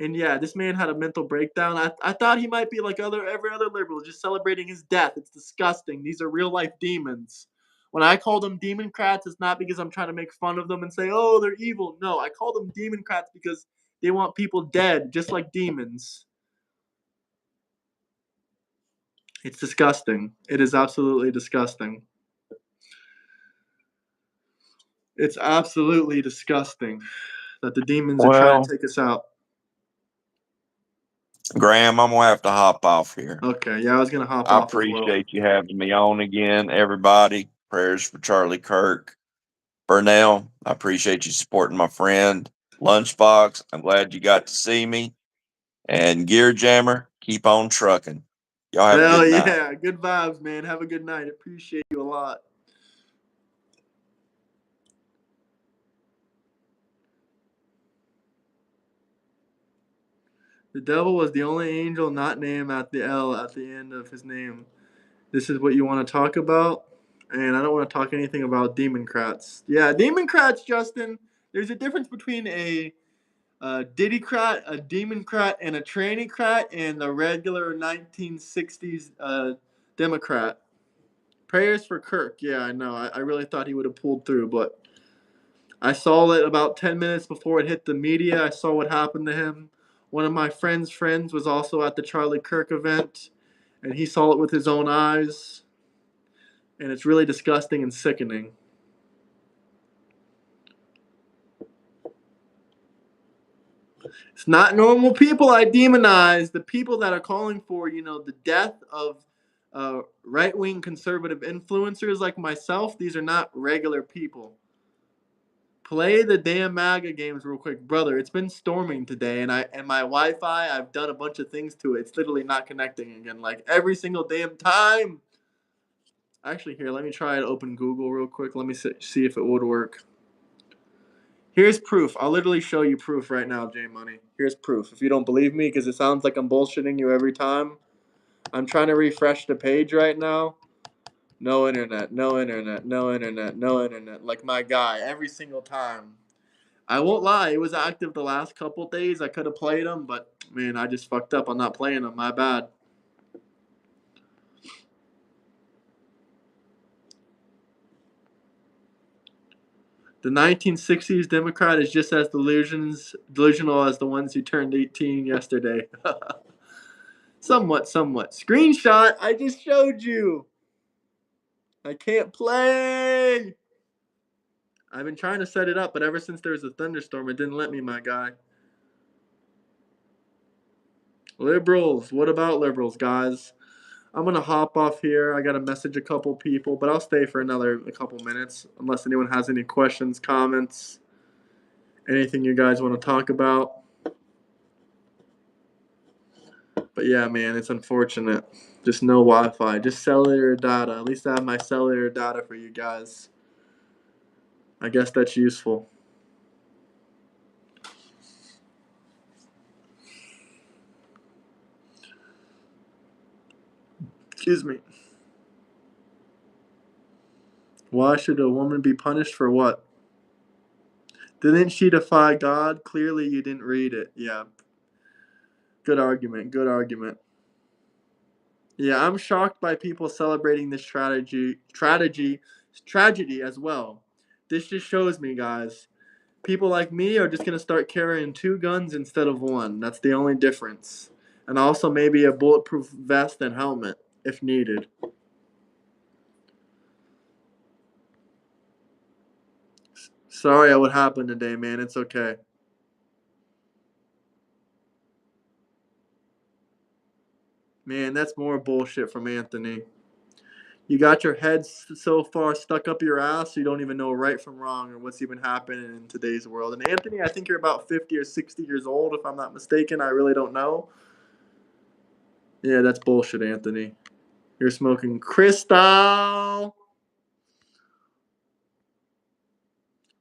And yeah, this man had a mental breakdown. I thought he might be like every other liberal, just celebrating his death. It's disgusting. These are real life demons. When I call them Democrats, it's not because I'm trying to make fun of them and say, oh, they're evil. No, I call them Democrats because they want people dead, just like demons. It's disgusting. It is absolutely disgusting. It's absolutely disgusting that the demons are trying Well, to take us out. Graham, I'm gonna have to hop off here. Okay, yeah, I was going to hop I off as well. appreciate you having me on again, everybody. Prayers for Charlie Kirk. Burnell, I appreciate you supporting my friend. Lunchbox, I'm glad you got to see me. And Gear Jammer, keep on trucking. Y'all have a Hell good night. yeah. Good vibes, man. Have a good night. Appreciate you a lot. The devil was the only angel not named at the L at the end of his name. This is what you want to talk about? And I don't want to talk anything about Democrats. Yeah, Democrats, Justin. There's a difference between a Diddycrat, a Demoncrat, and a Trannycrat, and the regular 1960s Democrat. Prayers for Kirk. Yeah, I know. I really thought he would have pulled through, but I saw it about 10 minutes before it hit the media. I saw what happened to him. One of my friends' was also at the Charlie Kirk event, and he saw it with his own eyes. And it's really disgusting and sickening. It's not normal people I demonize. The people that are calling for, the death of right-wing conservative influencers like myself, these are not regular people. Play the damn MAGA games real quick, brother. It's been storming today, and my Wi-Fi, I've done a bunch of things to it. It's literally not connecting again, like every single damn time. Actually, here, let me try to open Google real quick. Let me see if it would work. Here's proof. I'll literally show you proof right now, J Money. Here's proof. If you don't believe me, because it sounds like I'm bullshitting you every time. I'm trying to refresh the page right now. No internet, no internet, no internet, no internet. Like my guy, every single time. I won't lie, it was active the last couple days. I could have played them, but man, I just fucked up on not playing them. My bad. The 1960s Democrat is just as delusional as the ones who turned 18 yesterday. Somewhat. Screenshot, I just showed you. I can't play. I've been trying to set it up, but ever since there was a thunderstorm, it didn't let me, my guy. Liberals. What about liberals, guys? I'm going to hop off here. I got to message a couple people, but I'll stay for a couple minutes unless anyone has any questions, comments, anything you guys want to talk about. But yeah, man, it's unfortunate. Just no Wi-Fi. Just cellular data. At least I have my cellular data for you guys. I guess that's useful. Excuse me. Why should a woman be punished for what? Didn't she defy God? Clearly you didn't read it. Yeah. Good argument. Yeah, I'm shocked by people celebrating this tragedy as well. This just shows me, guys, people like me are just going to start carrying 2 guns instead of 1. That's the only difference. And also maybe a bulletproof vest and helmet if needed. Sorry what happened today, man. It's okay. Man, that's more bullshit from Anthony. You got your head so far stuck up your ass you don't even know right from wrong or what's even happening in today's world. And Anthony, I think you're about 50 or 60 years old, if I'm not mistaken. I really don't know. Yeah, that's bullshit, Anthony. You're smoking crystal. All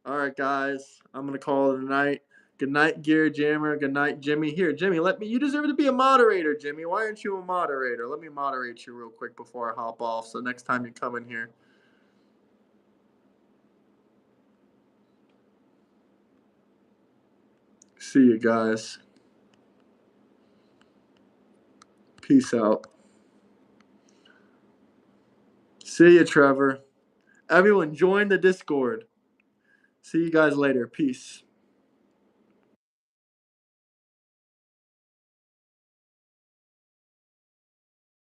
right, guys. I'm going to call it a night. Good night, Gear Jammer. Good night, Jimmy. Here, Jimmy, you deserve to be a moderator, Jimmy. Why aren't you a moderator? Let me moderate you real quick before I hop off so next time you come in here. See you guys. Peace out. See you, Trevor. Everyone join the Discord. See you guys later. Peace.